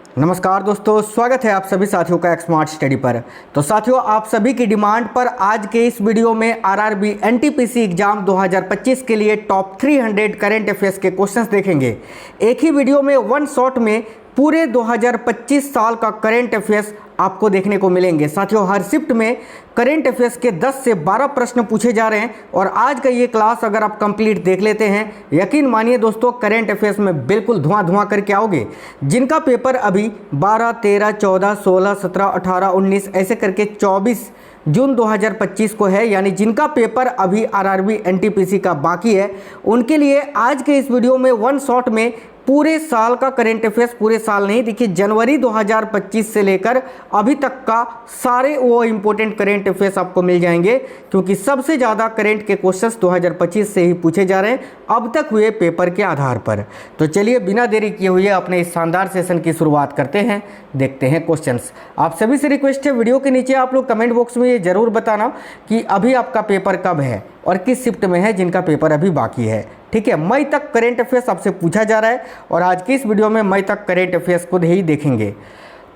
नमस्कार दोस्तों, स्वागत है आप सभी साथियों का एक स्मार्ट स्टडी पर। तो साथियों, आप सभी की डिमांड पर आज के इस वीडियो में आरआरबी एनटीपीसी एग्जाम 2025 के लिए टॉप 300 करंट अफेयर्स के क्वेश्चंस देखेंगे। एक ही वीडियो में वन शॉट में पूरे 2025 साल का करंट अफेयर्स आपको देखने को मिलेंगे। साथियों, हर शिफ्ट में करंट अफेयर्स के 10 से 12 प्रश्न पूछे जा रहे हैं और आज का ये क्लास अगर आप कंप्लीट देख लेते हैं, यकीन मानिए दोस्तों, करंट अफेयर्स में बिल्कुल धुआं करके आओगे। जिनका पेपर अभी 12, 13, 14, 16, 17, 18, 19 ऐसे करके 24 जून 2025 को है, यानी जिनका पेपर अभी आरआरबी एनटीपीसी का बाकी है, उनके लिए आज के इस वीडियो में वन शॉट में पूरे साल का करंट अफेयर्स, पूरे साल नहीं, देखिए जनवरी 2025 से लेकर अभी तक का सारे वो इंपॉर्टेंट करंट अफेयर्स आपको मिल जाएंगे, क्योंकि सबसे ज़्यादा करंट के क्वेश्चंस 2025 से ही पूछे जा रहे हैं अब तक हुए पेपर के आधार पर। तो चलिए बिना देरी किए हुए अपने इस शानदार सेशन की शुरुआत करते हैं, देखते हैं क्वेश्चंस। आप सभी से रिक्वेस्ट है, वीडियो के नीचे आप लोग कमेंट बॉक्स में ये जरूर बताना कि अभी आपका पेपर कब है और किस शिफ्ट में है जिनका पेपर अभी बाकी है। ठीक है, मई तक करंट अफेयर्स आपसे पूछा जा रहा है और आज की इस वीडियो में मई तक करंट अफेयर्स खुद ही देखेंगे।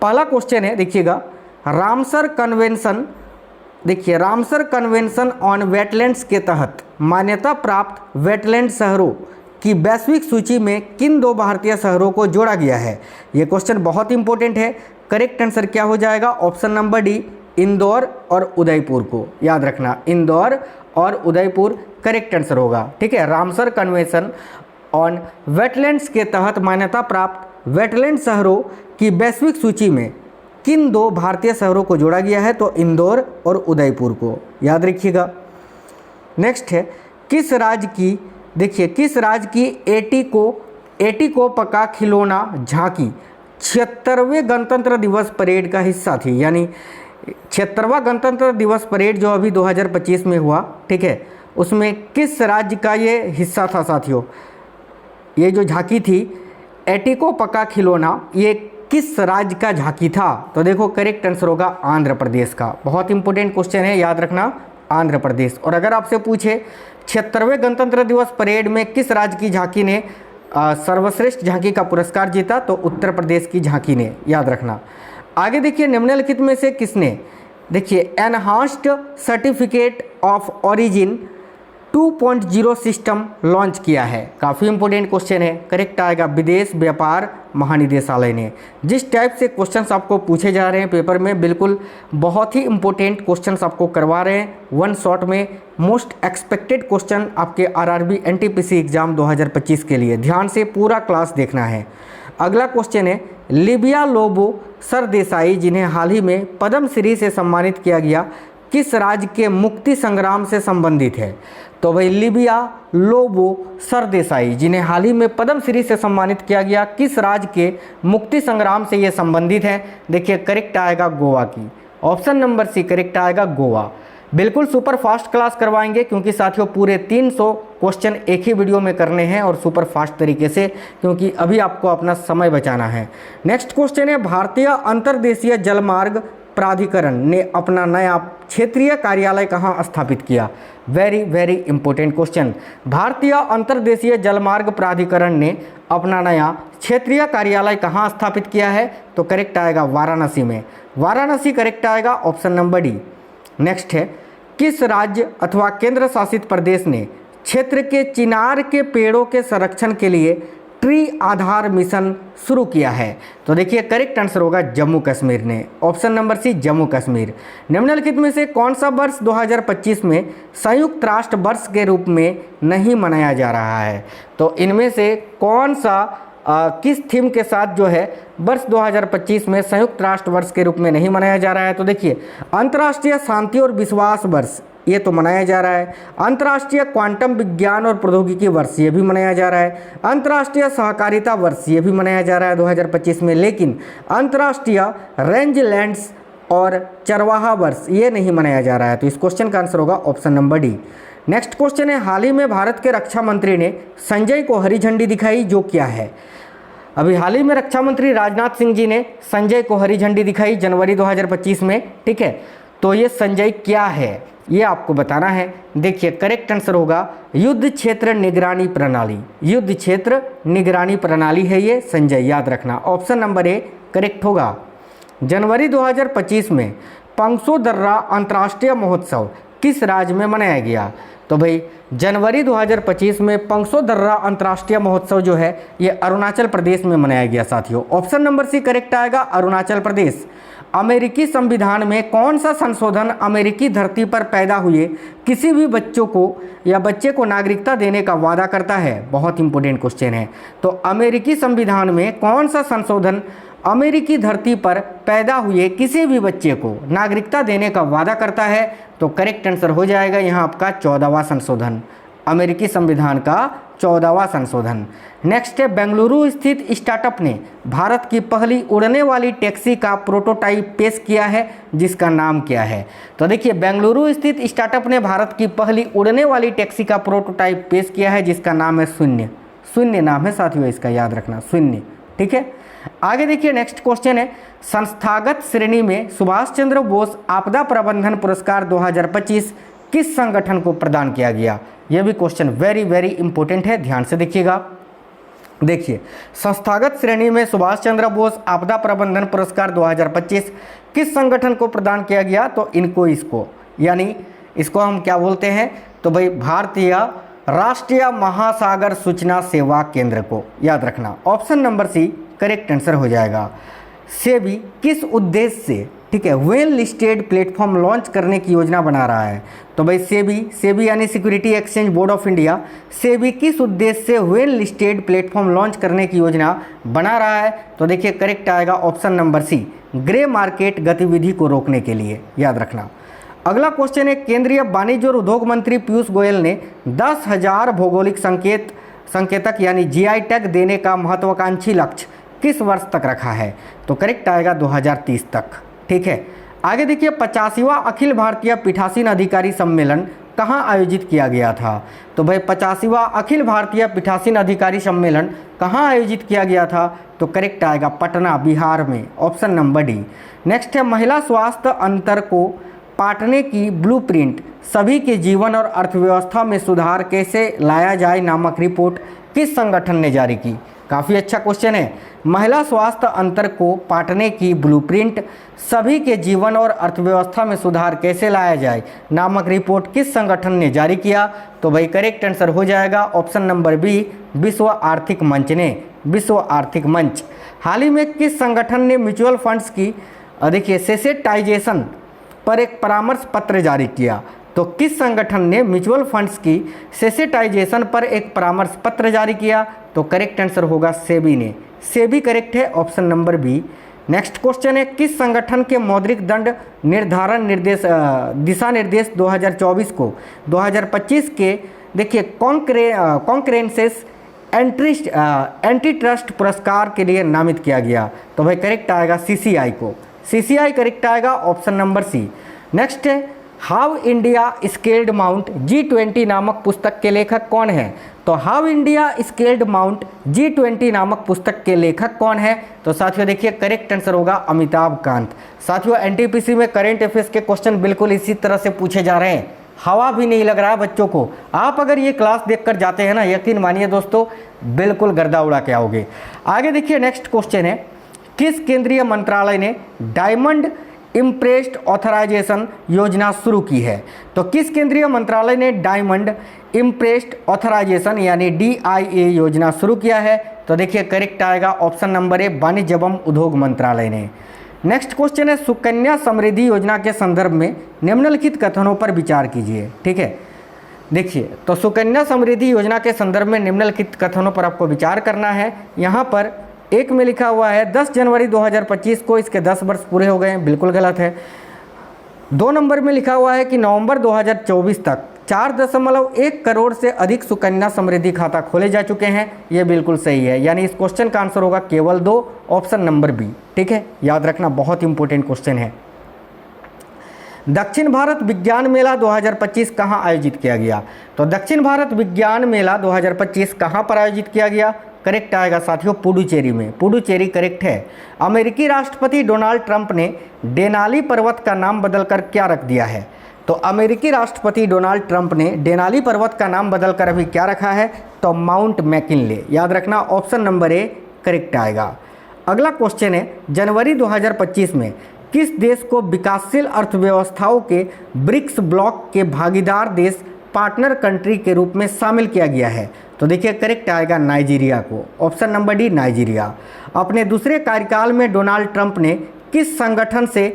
पहला क्वेश्चन है, देखिएगा, रामसर कन्वेंशन, देखिए रामसर कन्वेंशन ऑन वेटलैंड्स के तहत मान्यता प्राप्त वेटलैंड शहरों की वैश्विक सूची में किन दो भारतीय शहरों को जोड़ा गया है। ये क्वेश्चन बहुत इंपॉर्टेंट है। करेक्ट आंसर क्या हो जाएगा? ऑप्शन नंबर डी, इंदौर और उदयपुर को याद रखना, इंदौर और उदयपुर करेक्ट आंसर होगा। ठीक है, रामसर कन्वेंशन ऑन वेटलैंड्स के तहत मान्यता प्राप्त वेटलैंड शहरों की वैश्विक सूची में किन दो भारतीय शहरों को जोड़ा गया है? तो इंदौर और उदयपुर को याद रखिएगा। नेक्स्ट है, किस राज्य की, देखिए किस राज्य की एटी को पका खिलौना झांकी 76वें गणतंत्र दिवस परेड का हिस्सा थी। यानी 76वां गणतंत्र दिवस परेड जो अभी 2025 में हुआ, ठीक है, उसमें किस राज्य का ये हिस्सा था साथियों? ये जो झांकी थी एटिको पका खिलौना, ये किस राज्य का झांकी था? तो देखो करेक्ट आंसर होगा आंध्र प्रदेश का। बहुत इंपॉर्टेंट क्वेश्चन है, याद रखना, आंध्र प्रदेश। और अगर आपसे पूछे 76वें गणतंत्र दिवस परेड में किस राज्य की झांकी ने सर्वश्रेष्ठ झांकी का पुरस्कार जीता? तो उत्तर प्रदेश की झांकी ने, याद रखना। आगे देखिए, निम्नलिखित में से किसने, देखिए enhanced certificate of origin 2.0 system launch किया है? काफ़ी इंपॉर्टेंट क्वेश्चन है। करेक्ट आएगा विदेश व्यापार महानिदेशालय ने। जिस टाइप से क्वेश्चंस आपको पूछे जा रहे हैं पेपर में, बिल्कुल बहुत ही इंपॉर्टेंट क्वेश्चंस आपको करवा रहे हैं वन शॉट में। मोस्ट एक्सपेक्टेड क्वेश्चन आपके आरआरबी एनटीपीसी एग्जाम 2025 के लिए, ध्यान से पूरा क्लास देखना है। अगला क्वेश्चन है, लिबिया लोबो सरदेसाई, जिन्हें हाल ही में पद्मश्री से सम्मानित किया गया, किस राज्य के मुक्ति संग्राम से संबंधित है? तो भाई लिबिया लोबो सरदेसाई, जिन्हें हाल ही में पद्मश्री से सम्मानित किया गया, किस राज्य के मुक्ति संग्राम से ये संबंधित है? देखिए करेक्ट आएगा गोवा की, ऑप्शन नंबर सी करेक्ट आएगा गोवा। बिल्कुल सुपर फास्ट क्लास करवाएंगे, क्योंकि साथियों पूरे 300 क्वेश्चन एक ही वीडियो में करने हैं और सुपर फास्ट तरीके से, क्योंकि अभी आपको अपना समय बचाना है। नेक्स्ट क्वेश्चन है, भारतीय अंतर्देशीय जलमार्ग प्राधिकरण ने अपना नया क्षेत्रीय कार्यालय कहाँ स्थापित किया? Very important question. भारतीय अंतर्देशीय जलमार्ग प्राधिकरण ने अपना नया क्षेत्रीय कार्यालय कहाँ स्थापित किया है? तो करेक्ट आएगा वाराणसी में, वाराणसी करेक्ट आएगा, ऑप्शन नंबर डी। नेक्स्ट है, किस राज्य अथवा केंद्र शासित प्रदेश ने क्षेत्र के चिनार के पेड़ों के संरक्षण के लिए ट्री आधार मिशन शुरू किया है? तो देखिए करेक्ट आंसर होगा जम्मू कश्मीर ने, option number C Jammu Kashmir. निम्नलिखित में से कौन सा वर्ष 2025 में संयुक्त राष्ट्र वर्ष के रूप में नहीं मनाया जा रहा है? तो इनमें से कौन सा किस थीम के साथ जो है वर्ष 2025 में संयुक्त राष्ट्र वर्ष के रूप में नहीं मनाया जा रहा है? तो देखिए अंतर्राष्ट्रीय शांति और विश्वास वर्ष, ये तो मनाया जा रहा है। अंतर्राष्ट्रीय क्वांटम विज्ञान और प्रौद्योगिकी वर्ष, ये भी मनाया जा रहा है। अंतर्राष्ट्रीय सहकारिता वर्ष, ये भी मनाया जा रहा है 2025 में। लेकिन अंतर्राष्ट्रीय रेंजलैंड्स और चरवाहा वर्ष, ये नहीं मनाया जा रहा है। तो इस क्वेश्चन का आंसर होगा option number D. Next question है, हाल ही में भारत के रक्षा मंत्री ने संजय को हरी झंडी दिखाई, जो क्या है? अभी हाल ही में रक्षा मंत्री राजनाथ सिंह जी ने संजय को हरी झंडी दिखाई जनवरी 2025 में, ठीक है। तो ये संजय क्या है ये आपको बताना है। देखिए करेक्ट आंसर होगा युद्ध क्षेत्र निगरानी प्रणाली, युद्ध क्षेत्र निगरानी प्रणाली है ये संजय, याद रखना। ऑप्शन नंबर ए करेक्ट होगा। जनवरी 2025 में पंगसो दर्रा अंतर्राष्ट्रीय महोत्सव किस राज्य में मनाया गया? तो भाई जनवरी 2025 में पंगसो दर्रा अंतर्राष्ट्रीय महोत्सव जो है ये अरुणाचल प्रदेश में मनाया गया साथियों। ऑप्शन नंबर सी करेक्ट आएगा, अरुणाचल प्रदेश। अमेरिकी संविधान में कौन सा संशोधन अमेरिकी धरती पर पैदा हुए किसी भी बच्चों को या बच्चे को नागरिकता देने का वादा करता है? बहुत इंपॉर्टेंट क्वेश्चन है। तो अमेरिकी संविधान में कौन सा संशोधन अमेरिकी धरती पर पैदा हुए किसी भी बच्चे को नागरिकता देने का वादा करता है? तो करेक्ट आंसर हो जाएगा यहाँ आपका 14वां संशोधन, अमेरिकी संविधान का 14वां संशोधन। नेक्स्ट है, बेंगलुरु स्थित स्टार्टअप ने भारत की पहली उड़ने वाली टैक्सी का प्रोटोटाइप पेश किया है, जिसका नाम क्या है? तो देखिए, बेंगलुरु स्थित स्टार्टअप ने भारत की पहली उड़ने वाली टैक्सी का प्रोटोटाइप पेश किया है, जिसका नाम है शून्य। शून्य नाम है साथियों इसका, याद रखना, शून्य। ठीक है, आगे देखिए नेक्स्ट क्वेश्चन है, संस्थागत श्रेणी में सुभाष चंद्र बोस आपदा प्रबंधन पुरस्कार 2025 किस संगठन को प्रदान किया गया? यह भी क्वेश्चन वेरी वेरी इंपॉर्टेंट है, ध्यान से देखिएगा। देखिए, संस्थागत श्रेणी में सुभाष चंद्र बोस आपदा प्रबंधन पुरस्कार 2025 किस संगठन को प्रदान किया गया? तो इसको यानी इसको हम क्या बोलते हैं? तो भाई भारतीय राष्ट्रीय महासागर सूचना सेवा केंद्र को, याद रखना। Option number C correct answer हो जाएगा। सेबी किस उद्देश्य से, ठीक है, वेल लिस्टेड प्लेटफॉर्म लॉन्च करने की योजना बना रहा है? तो भाई सेबी यानी security exchange board of India, SEBI किस उद्देश्य से वेल लिस्टेड प्लेटफॉर्म लॉन्च करने की योजना बना रहा है? तो देखिए करेक्ट आएगा option number C, grey market गतिविधि को रोकने के लिए, याद रखना। अगला क्वेश्चन है, केंद्रीय वाणिज्य और उद्योग मंत्री पीयूष गोयल ने 10,000 भौगोलिक संकेतक यानी जीआई टैग देने का महत्वाकांक्षी लक्ष्य किस वर्ष तक रखा है? तो करेक्ट आएगा 2030 तक। ठीक है, आगे देखिए, 85वां अखिल भारतीय पीठासीन अधिकारी सम्मेलन कहाँ आयोजित किया गया था? तो भाई 85वां अखिल भारतीय पीठासीन अधिकारी सम्मेलन कहाँ आयोजित किया गया था? तो करेक्ट आएगा पटना, बिहार में, ऑप्शन नंबर डी। नेक्स्ट है, महिला स्वास्थ्य अंतर को पाटने की ब्लूप्रिंट सभी के जीवन और अर्थव्यवस्था में सुधार कैसे लाया जाए नामक रिपोर्ट किस संगठन ने जारी की? काफ़ी अच्छा क्वेश्चन है। महिला स्वास्थ्य अंतर को पाटने की ब्लूप्रिंट सभी के जीवन और अर्थव्यवस्था में सुधार कैसे लाया जाए नामक रिपोर्ट किस संगठन ने जारी किया? तो भाई करेक्ट आंसर हो जाएगा ऑप्शन नंबर बी, विश्व आर्थिक मंच ने, विश्व आर्थिक मंच। हाल ही में किस संगठन ने म्यूचुअल फंड्स की देखिए सेसेटाइजेशन पर एक परामर्श पत्र जारी किया? तो किस संगठन ने म्यूचुअल फंड्स की सेसेटाइजेशन पर एक परामर्श पत्र जारी किया? तो करेक्ट आंसर होगा सेबी ने, सेबी करेक्ट है, option number B. Next question है, किस संगठन के मौद्रिक दंड निर्धारण दिशा निर्देश 2024 को 2025 के देखिए कॉन्करेंसेस एंटी ट्रस्ट पुरस्कार के लिए नामित किया गया? तो भाई करेक्ट आएगा सीसीआई को, सीसीआई करेक्ट आएगा, ऑप्शन नंबर सी। नेक्स्ट है, how India scaled mount G20 नामक पुस्तक के लेखक कौन है? तो how India scaled mount G20 नामक पुस्तक के लेखक कौन है? तो साथियों देखिए करेक्ट आंसर होगा अमिताभ कांत। साथियों एनटीपीसी में करंट अफेयर्स के क्वेश्चन बिल्कुल इसी तरह से पूछे जा रहे हैं, हवा भी नहीं लग रहा है बच्चों को। आप अगर ये क्लास देखकर जाते हैं ना, यकीन मानिए दोस्तों बिल्कुल गर्दा उड़ा के आओगे। आगे देखिए नेक्स्ट क्वेश्चन है, किस केंद्रीय मंत्रालय ने डायमंड इम्प्रेस्ड ऑथराइजेशन योजना शुरू की है? तो किस केंद्रीय मंत्रालय ने डायमंड इम्प्रेस्ड ऑथराइजेशन यानी DIA योजना शुरू किया है? तो देखिए करेक्ट आएगा ऑप्शन नंबर ए, वाणिज्य एवं उद्योग मंत्रालय ने। नेक्स्ट क्वेश्चन है, सुकन्या समृद्धि योजना के संदर्भ में निम्नलिखित कथनों पर विचार कीजिए। ठीक है, देखिए तो सुकन्या समृद्धि योजना के संदर्भ में निम्नलिखित कथनों पर आपको विचार करना है। यहाँ पर एक में लिखा हुआ है 10 जनवरी 2025 को इसके 10 वर्ष पूरे हो गए हैं, बिल्कुल गलत है। 2 नंबर में लिखा हुआ है कि नवंबर 2024 तक 4.1 करोड़ से अधिक सुकन्या समृद्धि खाता खोले जा चुके हैं, ये बिल्कुल सही है, यानी इस क्वेश्चन का आंसर होगा केवल 2, ऑप्शन नंबर बी। ठीक है, याद रखना, बहुत इंपॉर्टेंट क्वेश्चन है। दक्षिण भारत विज्ञान मेला 2025 कहाँ आयोजित किया गया? तो दक्षिण भारत विज्ञान मेला 2025 कहाँ पर आयोजित किया गया? करेक्ट आएगा साथियों पुडुचेरी में, पुडुचेरी करेक्ट है। अमेरिकी राष्ट्रपति डोनाल्ड ट्रंप ने डेनाली पर्वत का नाम बदलकर क्या रख दिया है? तो अमेरिकी राष्ट्रपति डोनाल्ड ट्रंप ने डेनाली पर्वत का नाम बदलकर अभी क्या रखा है? तो माउंट मैकिनले, याद रखना, ऑप्शन नंबर ए करेक्ट आएगा। अगला क्वेश्चन है, जनवरी 2025 में किस देश को विकासशील अर्थव्यवस्थाओं के ब्रिक्स ब्लॉक के भागीदार देश पार्टनर कंट्री के रूप में शामिल किया गया है? तो देखिए करेक्ट आएगा नाइजीरिया को, ऑप्शन नंबर डी नाइजीरिया। अपने दूसरे कार्यकाल में डोनाल्ड ट्रंप ने किस संगठन से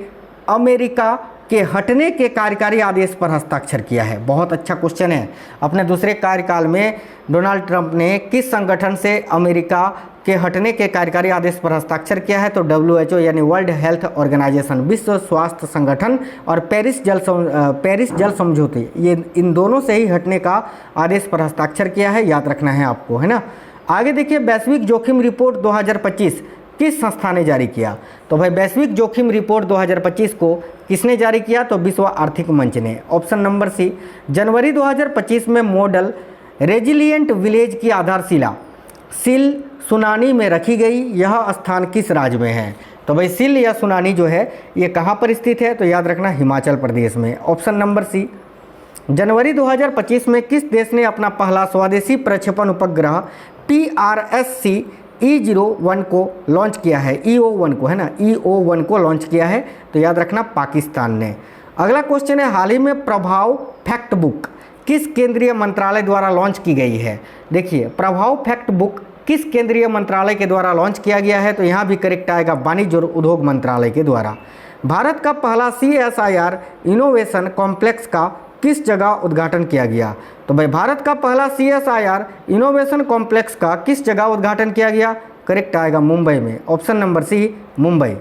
अमेरिका के हटने के कार्यकारी आदेश पर हस्ताक्षर किया है? बहुत अच्छा क्वेश्चन है। अपने दूसरे कार्यकाल में डोनाल्ड ट्रंप ने किस संगठन से अमेरिका के हटने के कार्यकारी आदेश पर हस्ताक्षर किया है? तो WHO यानी वर्ल्ड हेल्थ ऑर्गेनाइजेशन, विश्व स्वास्थ्य संगठन और पेरिस जल समझौते, ये इन दोनों से ही हटने का आदेश पर हस्ताक्षर किया है, याद रखना है आपको, है ना। आगे देखिए, वैश्विक जोखिम रिपोर्ट 2025 किस संस्था ने जारी किया? तो भाई वैश्विक जोखिम रिपोर्ट 2025 को किसने जारी किया? तो विश्व आर्थिक मंच ने, ऑप्शन नंबर सी। जनवरी 2025 में मॉडल रेजिलिएंट विलेज की आधारशिला सिल सुनानी में रखी गई, यह स्थान किस राज्य में है? तो भाई सिल या सुनानी जो है ये कहाँ पर स्थित है? तो याद रखना हिमाचल प्रदेश में, ऑप्शन नंबर सी। जनवरी 2025 में किस देश ने अपना पहला स्वदेशी प्रक्षेपण उपग्रह PRSC E01 को लॉन्च किया है? EO1 को, है ना, EO1 को लॉन्च किया है, तो याद रखना पाकिस्तान ने। अगला क्वेश्चन है, हाल ही में प्रभाव फैक्ट बुक किस केंद्रीय मंत्रालय द्वारा लॉन्च की गई है? देखिए प्रभाव फैक्ट बुक किस केंद्रीय मंत्रालय के द्वारा लॉन्च किया गया है? तो यहाँ भी करेक्ट आएगा वाणिज्य और उद्योग मंत्रालय के द्वारा। भारत का पहला CSIR इनोवेशन कॉम्प्लेक्स का किस जगह उद्घाटन किया गया? तो भाई भारत का पहला CSIR इनोवेशन कॉम्प्लेक्स का किस जगह उद्घाटन किया गया? करेक्ट आएगा मुंबई में, ऑप्शन नंबर सी मुंबई।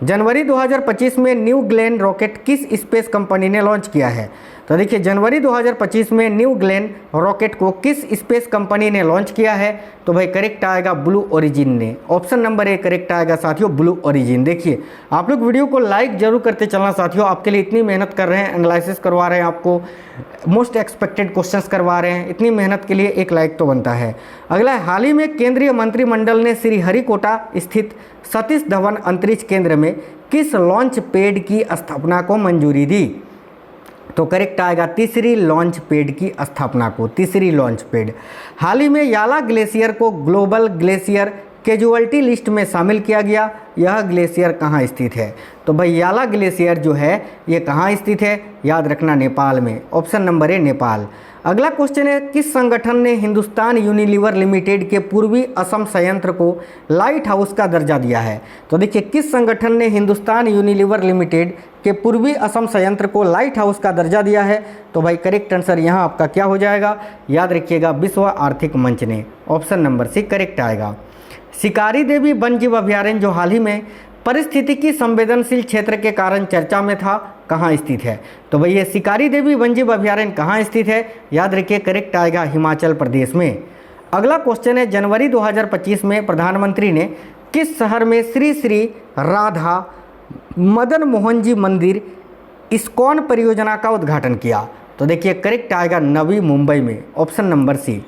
जनवरी 2025 में न्यू ग्लेन रॉकेट किस स्पेस कंपनी ने लॉन्च किया है? तो देखिए जनवरी 2025 में न्यू ग्लेन रॉकेट को किस स्पेस कंपनी ने लॉन्च किया है? तो भाई करेक्ट आएगा ब्लू ओरिजिन ने, ऑप्शन नंबर ए करेक्ट आएगा साथियों, ब्लू ओरिजिन। देखिए आप लोग वीडियो को लाइक जरूर करते चलना साथियों, आपके लिए इतनी मेहनत कर रहे हैं, एनालिसिस करवा रहे हैं, आपको मोस्ट एक्सपेक्टेड क्वेश्चंस करवा रहे हैं, इतनी मेहनत के लिए एक लाइक तो बनता है। अगला है, हाल ही में केंद्रीय मंत्रिमंडल ने श्रीहरिकोटा स्थित सतीश धवन अंतरिक्ष केंद्र में किस लॉन्च पैड की स्थापना को मंजूरी दी? तो करेक्ट आएगा तीसरी लॉन्च पैड की स्थापना को, तीसरी लॉन्च पैड। हाल ही में याला ग्लेशियर को ग्लोबल ग्लेशियर कैजुअलिटी लिस्ट में शामिल किया गया, यह ग्लेशियर कहाँ स्थित है? तो भाई याला ग्लेशियर जो है ये कहाँ स्थित है? याद रखना नेपाल में, ऑप्शन नंबर ए नेपाल। अगला क्वेश्चन है, किस संगठन ने हिंदुस्तान यूनिलीवर लिमिटेड के पूर्वी असम संयंत्र को लाइट हाउस का दर्जा दिया है? तो देखिए किस संगठन ने हिंदुस्तान यूनिलीवर लिमिटेड के पूर्वी असम संयंत्र को लाइट हाउस का दर्जा दिया है? तो भाई करेक्ट आंसर यहाँ आपका क्या हो जाएगा? याद रखिएगा विश्व आर्थिक मंच ने, ऑप्शन नंबर सी करेक्ट आएगा। शिकारी देवी वन्यजीव अभयारण्य जो हाल ही में पारिस्थितिकी संवेदनशील क्षेत्र के कारण चर्चा में था, कहाँ स्थित है? तो भाई ये शिकारी देवी वन्यजीव अभयारण्य कहाँ स्थित है? याद रखिए करेक्ट आएगा हिमाचल प्रदेश में। अगला क्वेश्चन है, जनवरी 2025 में प्रधानमंत्री ने किस शहर में श्री श्री राधा मदन मोहन जी मंदिर इस्कॉन परियोजना का उद्घाटन किया? तो देखिए करेक्ट आएगा नवी मुंबई में, ऑप्शन नंबर सी।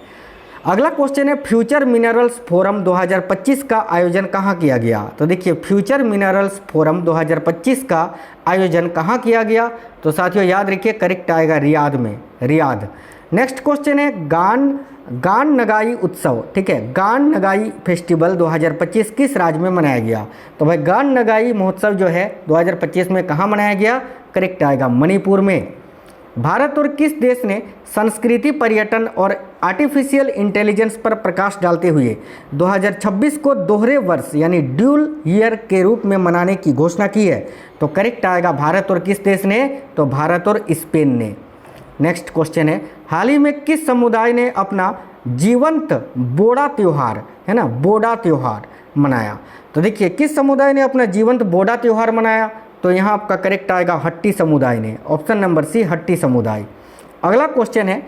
अगला क्वेश्चन है, फ्यूचर मिनरल्स फोरम 2025 का आयोजन कहाँ किया गया? तो देखिए फ्यूचर मिनरल्स फोरम 2025 का आयोजन कहाँ किया गया? तो साथियों याद रखिए करेक्ट आएगा रियाद में, रियाद। नेक्स्ट क्वेश्चन है, गान नगाई उत्सव, ठीक है, गान नगाई फेस्टिवल 2025 किस राज्य में मनाया गया? तो भाई गान नगाई महोत्सव जो है 2025 में कहाँ मनाया गया? करेक्ट आएगा मणिपुर में। भारत और किस देश ने संस्कृति पर्यटन और आर्टिफिशियल इंटेलिजेंस पर प्रकाश डालते हुए 2026 को दोहरे वर्ष यानी ड्यूल ईयर के रूप में मनाने की घोषणा की है? तो करेक्ट आएगा भारत और किस देश ने? तो भारत और स्पेन ने। नेक्स्ट क्वेश्चन है, हाल ही में किस समुदाय ने अपना जीवंत बोडा त्यौहार, है ना, बोडा त्यौहार मनाया? तो देखिए किस समुदाय ने अपना जीवंत बोडा त्यौहार मनाया? तो यहाँ आपका करेक्ट आएगा हट्टी समुदाय ने, ऑप्शन नंबर सी हट्टी समुदाय। अगला क्वेश्चन है,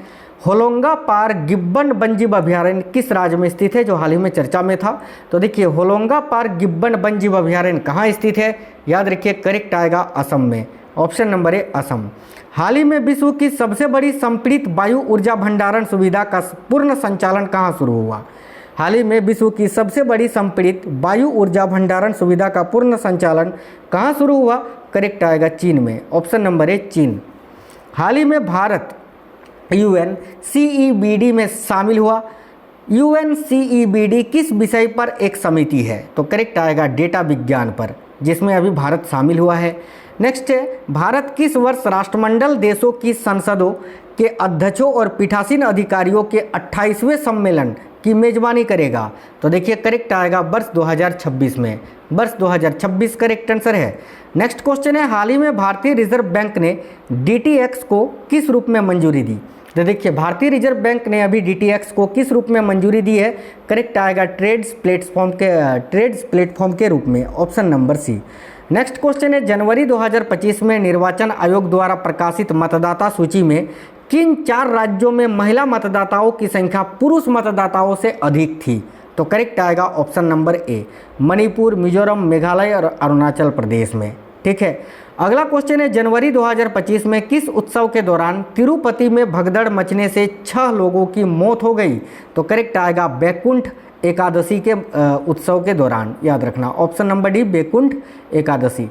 होलोंगा पार गिब्बन वन्यजीव अभयारण्य किस राज्य में स्थित है, जो हाल ही में चर्चा में था? तो देखिए होलोंगा पार गिब्बन वन्यजीव अभयारण्य कहाँ स्थित है? याद रखिए करेक्ट आएगा असम में, ऑप्शन नंबर ए असम। हाल ही में विश्व की सबसे बड़ी संपीड़ित वायु ऊर्जा भंडारण सुविधा का पूर्ण संचालन कहाँ शुरू हुआ? हाल ही में विश्व की सबसे बड़ी संपीड़ित वायु ऊर्जा भंडारण सुविधा का पूर्ण संचालन कहाँ शुरू हुआ? करेक्ट आएगा चीन में, ऑप्शन नंबर ए चीन। हाल ही में भारत UN CEBD में शामिल हुआ, UNCEBD किस विषय पर एक समिति है? तो करेक्ट आएगा डेटा विज्ञान पर, जिसमें अभी भारत शामिल हुआ है। नेक्स्ट है, भारत किस वर्ष राष्ट्रमंडल देशों की संसदों के अध्यक्षों और पीठासीन अधिकारियों के 28वें सम्मेलन की मेजबानी करेगा? तो देखिए करेक्ट आएगा वर्ष 2026 में, वर्ष 2026 करेक्ट आंसर है। नेक्स्ट क्वेश्चन है, हाल ही में भारतीय रिजर्व बैंक ने DTX को किस रूप में मंजूरी दी? तो देखिए भारतीय रिजर्व बैंक ने अभी DTX को किस रूप में मंजूरी दी है? करेक्ट आएगा ट्रेड्स प्लेटफॉर्म के रूप में, option number C. Next question है, जनवरी 2025 में निर्वाचन आयोग द्वारा प्रकाशित मतदाता सूची में किन 4 राज्यों में महिला मतदाताओं की संख्या पुरुष मतदाताओं से अधिक थी? तो करेक्ट आएगा option number A, Manipur, Mizoram, Meghalaya और अरुणाचल प्रदेश में। ठीक है, अगला क्वेश्चन है, जनवरी 2025 में किस उत्सव के दौरान तिरुपति में भगदड़ मचने से 6 लोगों की मौत हो गई? तो करेक्ट आएगा बैकुंठ एकादशी के उत्सव के दौरान, याद रखना option number D, Vaikuntha Ekadashi.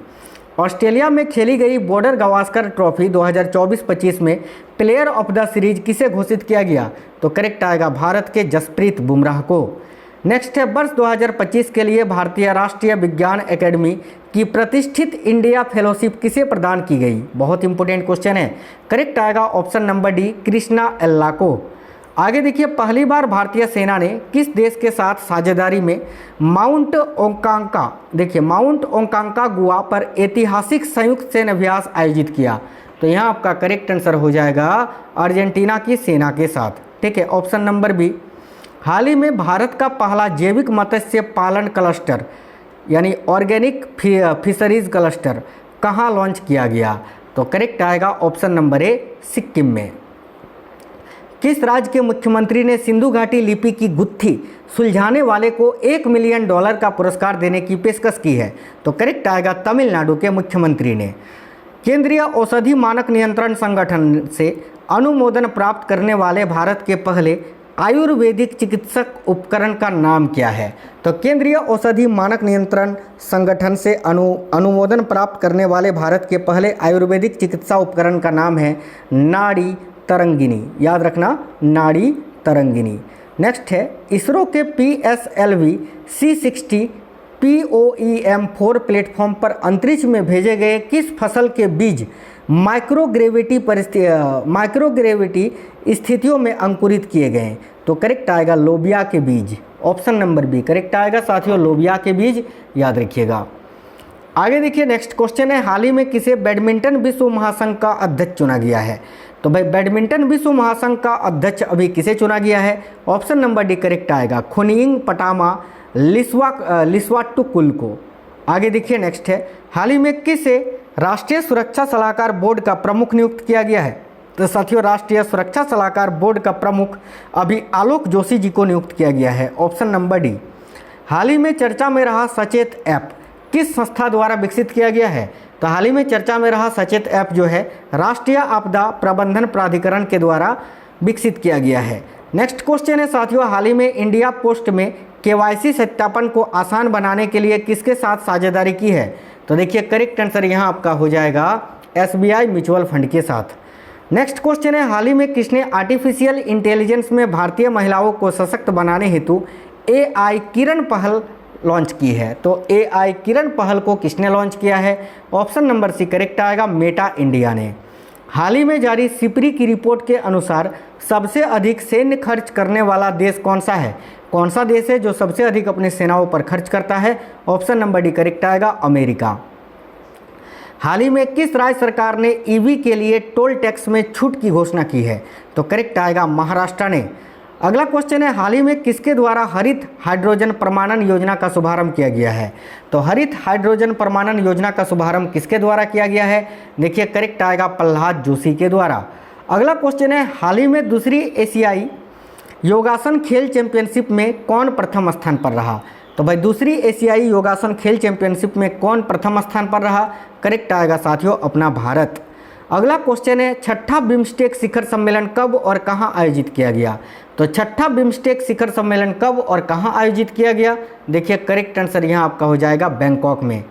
Australia में खेली गई बॉर्डर गावस्कर ट्रॉफी 2024-25 में प्लेयर ऑफ द सीरीज किसे घोषित किया गया? तो करेक्ट आएगा भारत के जसप्रीत बुमराह को। नेक्स्ट है, वर्ष 2025 के लिए भारतीय राष्ट्रीय विज्ञान एकेडमी की प्रतिष्ठित इंडिया फेलोशिप किसे प्रदान की गई? बहुत इंपॉर्टेंट क्वेश्चन है, करेक्ट आएगा ऑप्शन नंबर डी, कृष्णा एल्ला को। आगे देखिए, पहली बार भारतीय सेना ने किस देश के साथ साझेदारी में माउंट ओंकांका, देखिए माउंट ओंकांका गुआ पर ऐतिहासिक संयुक्त सैन्य अभ्यास आयोजित किया? तो यहाँ आपका करेक्ट आंसर हो जाएगा अर्जेंटीना की सेना के साथ। ठीक है, ऑप्शन नंबर बी। हाल ही में भारत का पहला जैविक मत्स्य पालन क्लस्टर यानी ऑर्गेनिक फिशरीज क्लस्टर कहाँ लॉन्च किया गया? तो करेक्ट आएगा ऑप्शन नंबर ए, सिक्किम में। किस राज्य के मुख्यमंत्री ने सिंधु घाटी लिपि की गुत्थी सुलझाने वाले को $1 मिलियन का पुरस्कार देने की पेशकश की है? तो करेक्ट आएगा तमिलनाडु के मुख्यमंत्री ने। केंद्रीय औषधि मानक नियंत्रण संगठन से अनुमोदन प्राप्त करने वाले भारत के पहले आयुर्वेदिक चिकित्सक उपकरण का नाम क्या है? तो केंद्रीय औषधि मानक नियंत्रण संगठन से अनुमोदन प्राप्त करने वाले भारत के पहले आयुर्वेदिक चिकित्सा उपकरण का नाम है नाड़ी तरंगिनी, याद रखना नाड़ी तरंगिनी। नेक्स्ट है, इसरो के PSLV C60 POEM-4 प्लेटफॉर्म पर अंतरिक्ष में भेजे गए किस फसल के बीज माइक्रोग्रेविटी स्थितियों में अंकुरित किए गए? तो करेक्ट आएगा लोबिया के बीज, ऑप्शन नंबर बी करेक्ट आएगा साथियों, लोबिया के बीज, याद रखिएगा। आगे देखिए, नेक्स्ट क्वेश्चन है, हाल ही में किसे बैडमिंटन विश्व महासंघ का अध्यक्ष चुना गया है? तो भाई बैडमिंटन विश्व महासंघ का अध्यक्ष अभी किसे चुना गया है? ऑप्शन नंबर डी करेक्ट आएगा, खुनिंग पटामा लिस्वाटुकुल को। आगे देखिए, नेक्स्ट है, हाल ही में किसे राष्ट्रीय सुरक्षा सलाहकार बोर्ड का प्रमुख नियुक्त किया गया है? तो साथियों, राष्ट्रीय सुरक्षा सलाहकार बोर्ड का प्रमुख अभी आलोक जोशी जी को नियुक्त किया गया है, ऑप्शन नंबर डी। हाल ही में चर्चा में रहा सचेत ऐप किस संस्था द्वारा विकसित किया गया है? तो हाल ही में चर्चा में रहा सचेत ऐप जो है राष्ट्रीय आपदा प्रबंधन प्राधिकरण के द्वारा विकसित किया गया है। नेक्स्ट क्वेश्चन है साथियों, हाल ही में इंडिया पोस्ट में KYC सत्यापन को आसान बनाने के लिए किसके साथ साझेदारी की है? तो देखिए करेक्ट आंसर यहाँ आपका हो जाएगा SBI म्यूचुअल फंड के साथ। नेक्स्ट क्वेश्चन है, हाल ही में किसने आर्टिफिशियल इंटेलिजेंस में भारतीय महिलाओं को सशक्त बनाने हेतु AI किरण पहल लॉन्च की है? तो AI किरण पहल को किसने लॉन्च किया है? ऑप्शन नंबर सी करेक्ट आएगा, मेटा इंडिया ने। हाल ही में जारी सिपरी की रिपोर्ट के अनुसार सबसे अधिक सैन्य खर्च करने वाला देश कौन सा है? कौन सा देश है जो सबसे अधिक अपनी सेनाओं पर खर्च करता है? ऑप्शन नंबर डी करेक्ट आएगा, अमेरिका। हाल ही में किस राज्य सरकार ने EV के लिए टोल टैक्स में छूट की घोषणा की है? तो करेक्ट आएगा, महाराष्ट्र ने। अगला क्वेश्चन है, हाल ही में किसके द्वारा हरित हाइड्रोजन प्रमाणन योजना का शुभारंभ किया गया है? तो हरित हाइड्रोजन प्रमाणन योजना का शुभारंभ किसके द्वारा किया गया है? देखिए करेक्ट आएगा, प्रहलाद जोशी के द्वारा। अगला क्वेश्चन है, हाल ही में दूसरी एशियाई योगासन खेल चैंपियनशिप में कौन प्रथम स्थान पर रहा? तो भाई दूसरी एशियाई योगासन खेल चैंपियनशिप में कौन प्रथम स्थान पर रहा? करेक्ट आएगा साथियों, अपना भारत। अगला क्वेश्चन है, छठा बिम्स्टेक शिखर सम्मेलन कब और कहां आयोजित किया गया? तो छठा बिम्स्टेक शिखर सम्मेलन कब और कहां आयोजित किया गया? देखिए करेक्ट आंसर यहां आपका हो जाएगा बैंकॉक में।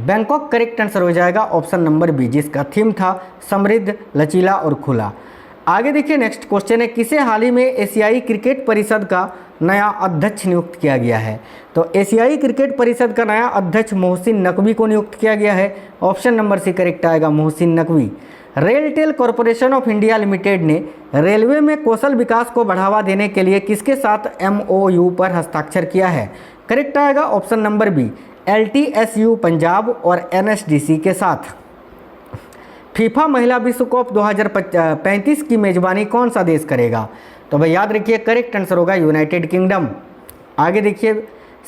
बैंकॉक करेक्ट आंसर हो जाएगा, ऑप्शन नंबर बी, जिसका थीम था समृद्ध, लचीला और खुला। आगे देखिए, नेक्स्ट क्वेश्चन है, किसे हाल ही में एशियाई क्रिकेट परिषद का नया अध्यक्ष नियुक्त किया गया है? तो एशियाई क्रिकेट परिषद का नया अध्यक्ष मोहसिन नकवी को नियुक्त किया गया है। ऑप्शन नंबर सी करेक्ट आएगा, Mohsin Naqvi. RailTel corporation of India limited ने रेलवे में कौशल विकास को बढ़ावा देने के लिए किसके साथ MOU पर हस्ताक्षर किया है? करेक्ट आएगा option number B, LTSU Punjab और NSDC के साथ। फीफा महिला विश्व कप 2035 की मेजबानी कौन सा देश करेगा? तो भाई याद रखिए करेक्ट आंसर होगा यूनाइटेड किंगडम। आगे देखिए,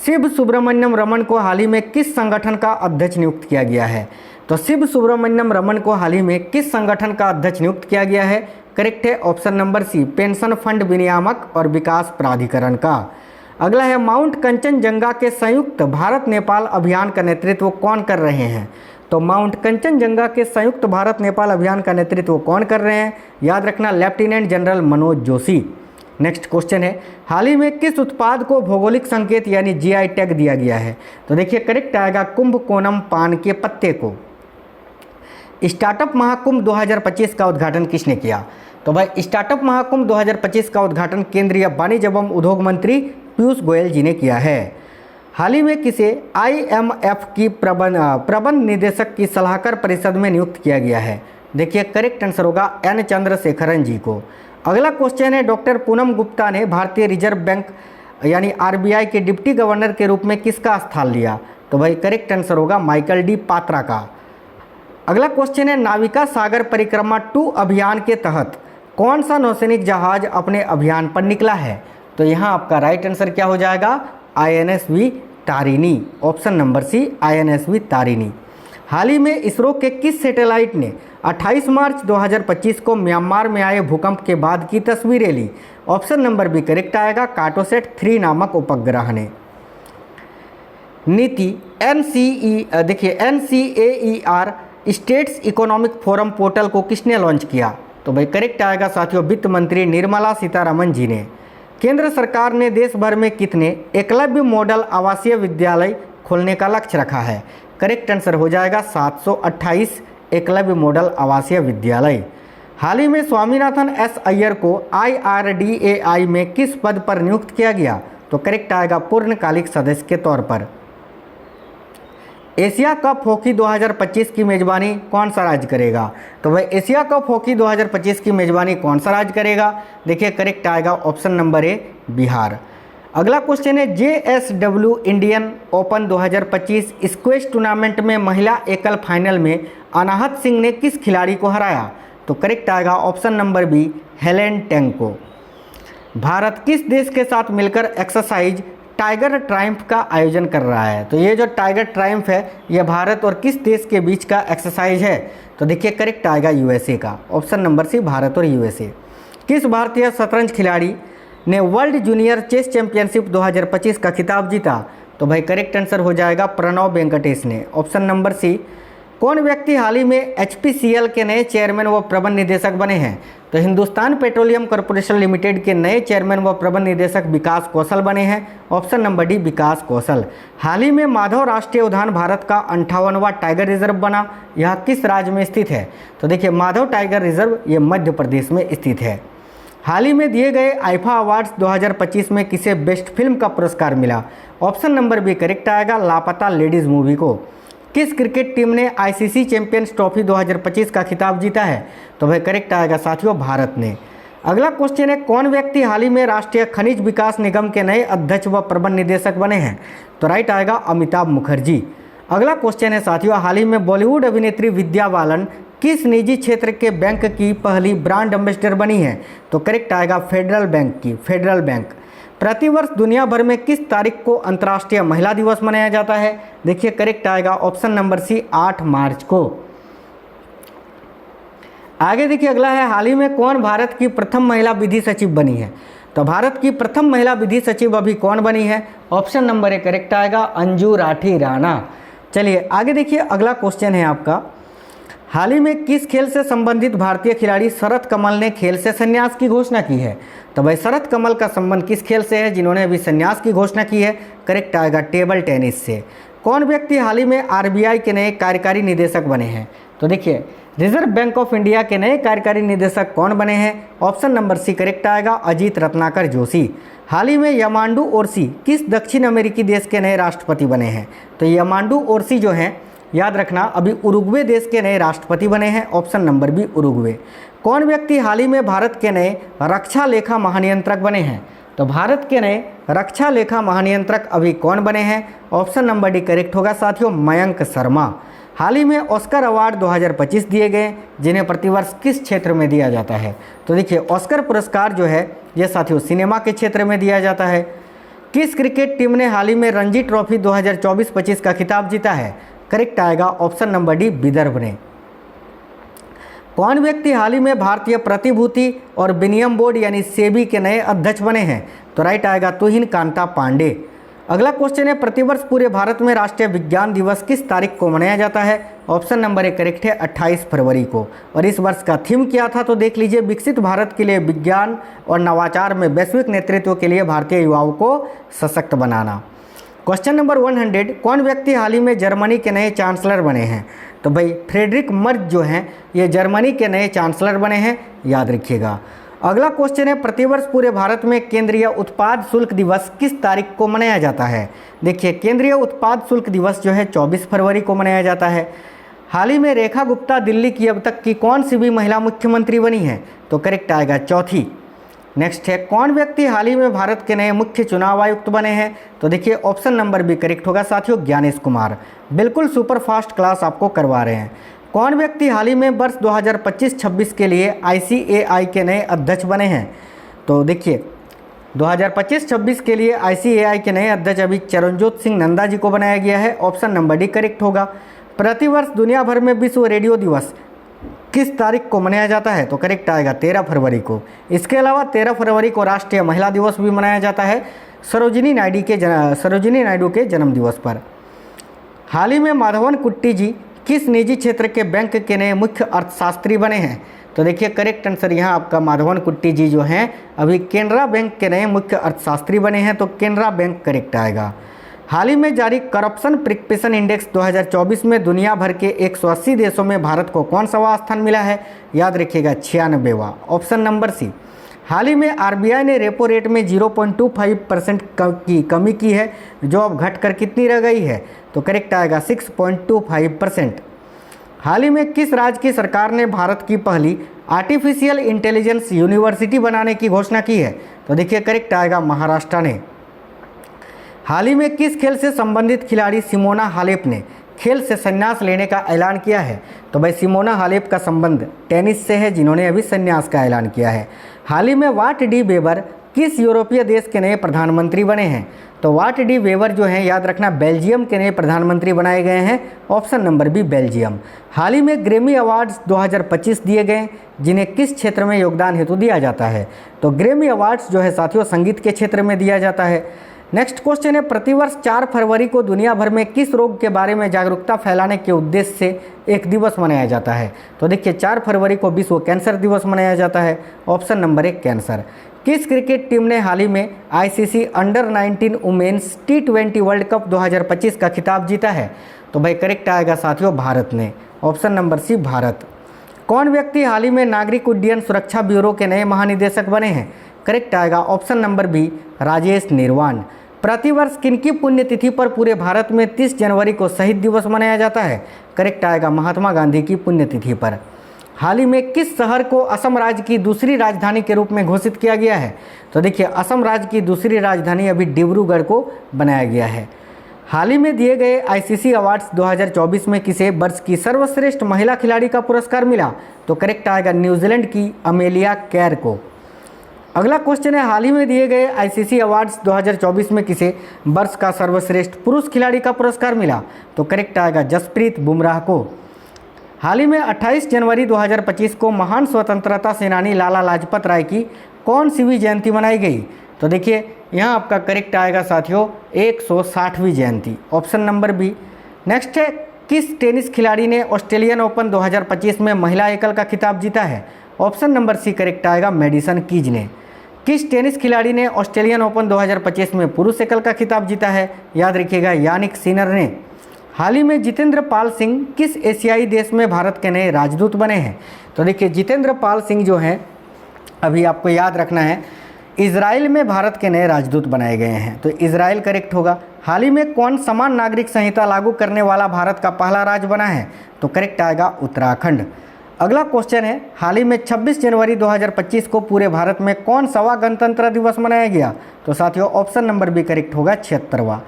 शिव सुब्रमण्यम रमन को हाल ही में किस संगठन का अध्यक्ष नियुक्त किया गया है? तो शिव सुब्रमण्यम रमन को हाल ही में किस संगठन का अध्यक्ष नियुक्त किया गया है? करेक्ट है option number C, pension fund विनियामक और विकास प्राधिकरण का। अगला है, माउंट कंचनजंगा के संयुक्त भारत नेपाल अभियान का नेतृत्व कौन कर रहे हैं? तो माउंट कंचनजंगा के संयुक्त भारत नेपाल अभियान का नेतृत्व कौन कर रहे हैं? याद रखना, lieutenant general Manoj Joshi. Next question है, हाल ही में किस उत्पाद को भौगोलिक संकेत यानी GI टैग दिया गया है? तो देखिए करेक्ट आएगा, कुंभकोणम पान के पत्ते को। स्टार्टअप महाकुंभ 2025 का उद्घाटन किसने किया? तो भाई स्टार्टअप महाकुंभ 2025 का उद्घाटन केंद्रीय वाणिज्य एवं उद्योग मंत्री पीयूष गोयल जी ने किया है। हाल ही में किसे IMF की प्रबंध निदेशक की सलाहकार परिषद में नियुक्त किया गया है? देखिए करेक्ट आंसर होगा N चंद्रशेखरन जी को। अगला क्वेश्चन है, डॉक्टर पूनम गुप्ता ने भारतीय रिजर्व बैंक यानी RBI के डिप्टी गवर्नर के रूप में किसका स्थान लिया? तो भाई करेक्ट आंसर होगा माइकल डी पात्रा का। अगला क्वेश्चन है, नाविका सागर परिक्रमा 2 अभियान के तहत कौन सा नौसैनिक जहाज अपने अभियान पर निकला है? तो यहाँ आपका राइट आंसर क्या हो जाएगा? INSV Tarini. Option number c, INSV Tarini. हाल ही में इसरो के किस सैटेलाइट ने 28 मार्च 2025 को म्यांमार में आए भूकंप के बाद की तस्वीरें ली? ऑप्शन नंबर बी करेक्ट आएगा, कार्टोसैट 3 नामक उपग्रह ने। नीति देखिए NCAER states economic forum portal को किसने लॉन्च किया? तो भाई करेक्ट आएगा साथियों, वित्त मंत्री निर्मला सीतारमन जी ने। केंद्र सरकार ने देश भर में कितने एकलव्य मॉडल आवासीय विद्यालय खोलने का लक्ष्य रखा है? करेक्ट आंसर हो जाएगा 728 एकलव्य मॉडल आवासीय विद्यालय। हाल ही में स्वामीनाथन S अय्यर को IRDAI में किस पद पर नियुक्त किया गया? तो करेक्ट आएगा, पूर्णकालिक सदस्य के तौर पर। एशिया कप हॉकी 2025 की मेजबानी कौन सा राज्य करेगा? तो भाई एशिया कप हॉकी 2025 की मेजबानी कौन सा राज्य करेगा? देखिए करेक्ट आएगा ऑप्शन नंबर ए, बिहार। अगला क्वेश्चन है, JSW Indian open 2025 squash tournament में महिला एकल फाइनल में अनाहत सिंह ने किस खिलाड़ी को हराया? तो करेक्ट आएगा option number B, Helen Teng को। भारत किस देश के साथ मिलकर एक्सरसाइज टाइगर ट्रायम्फ का आयोजन कर रहा है? तो ये जो टाइगर ट्रायम्फ है ये भारत और किस देश के बीच का एक्सरसाइज है? तो देखिए करेक्ट आएगा USA का। ऑप्शन नंबर सी, भारत और USA। किस भारतीय शतरंज खिलाड़ी ने वर्ल्ड जूनियर चेस चैंपियनशिप 2025 का खिताब जीता? तो भाई करेक्ट आंसर हो जाएगा, प्रणव वेंकटेश ने। Option number C. कौन व्यक्ति हाल ही में HPCL के नए चेयरमैन व प्रबंध निदेशक बने हैं? तो हिंदुस्तान पेट्रोलियम कॉर्पोरेशन लिमिटेड के नए चेयरमैन व प्रबंध निदेशक विकास कौशल बने हैं। ऑप्शन नंबर डी, विकास कौशल। हाल ही में माधव राष्ट्रीय उद्यान भारत का 58वां टाइगर रिजर्व बना, यह किस राज्य में स्थित है? तो देखिए माधव टाइगर रिजर्व ये मध्य प्रदेश में स्थित है। हाल ही में दिए गए आईफा अवार्ड्स 2025 में किसे बेस्ट फिल्म का पुरस्कार मिला? ऑप्शन नंबर बी करेक्ट आएगा, लापता लेडीज मूवी को। किस क्रिकेट टीम ने ICC चैंपियंस ट्रॉफी 2025 का खिताब जीता है? तो भाई करेक्ट आएगा साथियों, भारत ने। अगला क्वेश्चन है, कौन व्यक्ति हाल ही में राष्ट्रीय खनिज विकास निगम के नए अध्यक्ष व प्रबंध निदेशक बने हैं? तो राइट आएगा, अमिताभ मुखर्जी। अगला क्वेश्चन है साथियों, हाल ही में बॉलीवुड अभिनेत्री विद्या बालन किस निजी क्षेत्र के बैंक की पहली ब्रांड एम्बेसडर बनी है? तो करेक्ट आएगा, फेडरल बैंक की, फेडरल बैंक। प्रतिवर्ष दुनिया भर में किस तारीख को अंतर्राष्ट्रीय महिला दिवस मनाया जाता है? देखिए करेक्ट आएगा ऑप्शन नंबर सी, 8 मार्च को। आगे देखिए अगला है, हाल ही में कौन भारत की प्रथम महिला विधि सचिव बनी है? तो भारत की प्रथम महिला विधि सचिव अभी कौन बनी है? ऑप्शन नंबर ए करेक्ट आएगा, अंजू राठी राणा। चलिए आगे देखिए, अगला क्वेश्चन है आपका, हाल ही में किस खेल से संबंधित भारतीय खिलाड़ी शरत कमल ने खेल से संन्यास की घोषणा की है? तो भाई शरत कमल का संबंध किस खेल से है जिन्होंने अभी संन्यास की घोषणा की है? करेक्ट आएगा, टेबल टेनिस से। कौन व्यक्ति हाल ही में RBI के नए कार्यकारी निदेशक बने हैं? तो देखिए रिजर्व बैंक ऑफ इंडिया के नए कार्यकारी निदेशक कौन बने हैं? ऑप्शन नंबर सी करेक्ट आएगा, अजीत रत्नाकर जोशी। हाल ही में यामांडू ओरसी किस दक्षिण अमेरिकी देश के नए राष्ट्रपति बने हैं? तो यामांडू ओरसी जो हैं याद रखना अभी उरुग्वे देश के नए राष्ट्रपति बने हैं। Option number B Uruguay. कौन व्यक्ति हाल ही में भारत के नए रक्षा लेखा महानियंत्रक बने हैं? तो भारत के नए रक्षा लेखा महानियंत्रक अभी कौन बने हैं? ऑप्शन नंबर डी करेक्ट होगा साथियों, मयंक शर्मा। हाल ही में ऑस्कर अवार्ड 2025 दिए गए, जिन्हें प्रतिवर्ष किस क्षेत्र में दिया जाता है? तो देखिए ऑस्कर पुरस्कार जो है ये साथियों सिनेमा के क्षेत्र में दिया जाता है। किस क्रिकेट टीम ने हाल ही में रणजी ट्रॉफी 2024-25 का खिताब जीता है? करेक्ट आएगा ऑप्शन नंबर डी, विदर्भ ने। कौन व्यक्ति हाल ही में भारतीय प्रतिभूति और विनिमय बोर्ड यानी सेबी के नए अध्यक्ष बने हैं? तो राइट आएगा तुहिन कांता पांडे। अगला क्वेश्चन है, प्रतिवर्ष पूरे भारत में राष्ट्रीय विज्ञान दिवस किस तारीख को मनाया जाता है? ऑप्शन नंबर ए करेक्ट है, 28 फरवरी को। और इस वर्ष का थीम क्या था? तो देख लीजिए, विकसित भारत के लिए विज्ञान और नवाचार में वैश्विक नेतृत्व के लिए भारतीय युवाओं को सशक्त बनाना। क्वेश्चन नंबर 100, कौन व्यक्ति हाल ही में जर्मनी के नए चांसलर बने हैं? तो भाई फ्रेडरिक मर्ज जो हैं ये जर्मनी के नए चांसलर बने हैं, याद रखिएगा। अगला क्वेश्चन है, प्रतिवर्ष पूरे भारत में केंद्रीय उत्पाद शुल्क दिवस किस तारीख को मनाया जाता है? देखिए केंद्रीय उत्पाद शुल्क दिवस जो है 24 फरवरी को मनाया जाता है। हाल ही में रेखा गुप्ता दिल्ली की अब तक की कौन सी भी महिला मुख्यमंत्री बनी है? तो करेक्ट आएगा, चौथी। नेक्स्ट है, कौन व्यक्ति हाल ही में भारत के नए मुख्य चुनाव आयुक्त बने हैं? तो देखिए ऑप्शन नंबर बी करेक्ट होगा साथियों, ज्ञानेश कुमार। बिल्कुल सुपर फास्ट क्लास आपको करवा रहे हैं। कौन व्यक्ति हाल ही में वर्ष 2025-26 के लिए ICAI के नए अध्यक्ष बने हैं? तो देखिए 2025-26 के लिए ICAI के नए अध्यक्ष अभी चरणजोत सिंह नंदा जी को बनाया गया है। ऑप्शन नंबर डी करेक्ट होगा। प्रतिवर्ष दुनिया भर में विश्व रेडियो दिवस किस तारीख को मनाया जाता है? तो करेक्ट आएगा 13 फरवरी को। इसके अलावा 13 फरवरी को राष्ट्रीय महिला दिवस भी मनाया जाता है, सरोजिनी नायडू के जन्म दिवस पर। हाल ही में माधवन कुट्टी जी किस निजी क्षेत्र के बैंक के नए मुख्य अर्थशास्त्री बने हैं? तो देखिए करेक्ट आंसर यहाँ आपका माधवन कुट्टी जी जो हैं अभी केनरा बैंक के नए मुख्य अर्थशास्त्री बने हैं, तो केनरा बैंक करेक्ट आएगा। हाल ही में जारी करप्शन प्रिकपेशन इंडेक्स 2024 में दुनिया भर के 180 देशों में भारत को कौन सा स्थान मिला है? याद रखिएगा 96वां, ऑप्शन नंबर सी। हाल ही में RBI ने रेपो रेट में 0.25% की कमी की है, जो अब घटकर कितनी रह गई है? तो करेक्ट आएगा 6.25%। हाल ही में किस राज्य की सरकार ने भारत की पहली आर्टिफिशियल इंटेलिजेंस यूनिवर्सिटी बनाने की घोषणा की है? तो देखिए करेक्ट आएगा महाराष्ट्र ने। हाल ही में किस खेल से संबंधित खिलाड़ी सिमोना हालेप ने खेल से संन्यास लेने का ऐलान किया है? तो भाई सिमोना हालेप का संबंध टेनिस से है, जिन्होंने अभी संन्यास का ऐलान किया है। हाल ही में वाट डी वेबर किस यूरोपीय देश के नए प्रधानमंत्री बने हैं? तो वाट डी वेबर जो हैं याद रखना बेल्जियम के नए प्रधानमंत्री बनाए गए हैं। Option number b Belgium. हाल ही में ग्रैमी अवार्ड्स 2025 दिए गए, जिन्हें किस क्षेत्र में योगदान हेतु दिया जाता है? तो ग्रैमी अवार्ड्स जो है साथियों संगीत के क्षेत्र में दिया जाता है। नेक्स्ट क्वेश्चन है, प्रतिवर्ष 4 फरवरी को दुनिया भर में किस रोग के बारे में जागरूकता फैलाने के उद्देश्य से एक दिवस मनाया जाता है? तो देखिए 4 फरवरी को विश्व कैंसर दिवस मनाया जाता है। Option number 1 cancer. किस क्रिकेट टीम ने हाल ही में ICC under women's T20 world cup 2025 का खिताब जीता है? तो भाई करेक्ट आएगा साथियों भारत ने। Option number C Bharat. कौन व्यक्ति हाल ही में नागरिक उड्डयन सुरक्षा ब्यूरो के नए महानिदेशक बने हैं? करेक्ट आएगा ऑप्शन नंबर बी राजेश निर्वाण। प्रतिवर्ष किनकी पुण्यतिथि पर पूरे भारत में 30 जनवरी को शहीद दिवस मनाया जाता है? करेक्ट आएगा महात्मा गांधी की पुण्यतिथि पर। हाल ही में किस शहर को असम राज्य की दूसरी राजधानी के रूप में घोषित किया गया है? तो देखिए असम राज्य की दूसरी राजधानी अभी डिब्रूगढ़ को बनाया गया है। हाल ही में दिए गए ICC अवार्ड्स 2024 में किसे वर्ष की सर्वश्रेष्ठ महिला खिलाड़ी का पुरस्कार मिला? तो करेक्ट आएगा न्यूजीलैंड की अमेलिया कैर को। अगला क्वेश्चन है, हाल ही में दिए गए ICC अवार्ड्स 2024 में किसे वर्ष का सर्वश्रेष्ठ पुरुष खिलाड़ी का पुरस्कार मिला? तो करेक्ट आएगा जसप्रीत बुमराह को। हाल ही में 28 जनवरी 2025 को महान स्वतंत्रता सेनानी लाला लाजपत राय की कौन सी भी जयंती मनाई गई? तो देखिए यहाँ आपका करेक्ट आएगा साथियों 160वीं जयंती। Option number B. नेक्स्ट है, किस टेनिस खिलाड़ी ने ऑस्ट्रेलियन ओपन 2025 में महिला एकल का खिताब जीता है? ऑप्शन नंबर सी करेक्ट आएगा मेडिसन कीज ने। किस टेनिस खिलाड़ी ने ऑस्ट्रेलियन ओपन 2025 में पुरुष एकल का खिताब जीता है? याद रखिएगा यानिक सिनर ने। हाल ही में जितेंद्र पाल सिंह किस एशियाई देश में भारत के नए राजदूत बने हैं? तो देखिए जितेंद्र पाल सिंह जो हैं, अभी आपको याद रखना है, इजराइल में भारत के नए राजदूत बनाए गए हैं, तो इजराइल करेक्ट होगा। हाल ही में कौन समान नागरिक संहिता लागू करने वाला भारत का पहला राज्य बना है? तो करेक्ट आएगा उत्तराखंड। अगला क्वेश्चन है, हाल ही में 26 जनवरी 2025 को पूरे भारत में कौन सवा गणतंत्र दिवस मनाया गया? तो साथियों ऑप्शन नंबर बी करेक्ट होगा, 76वां।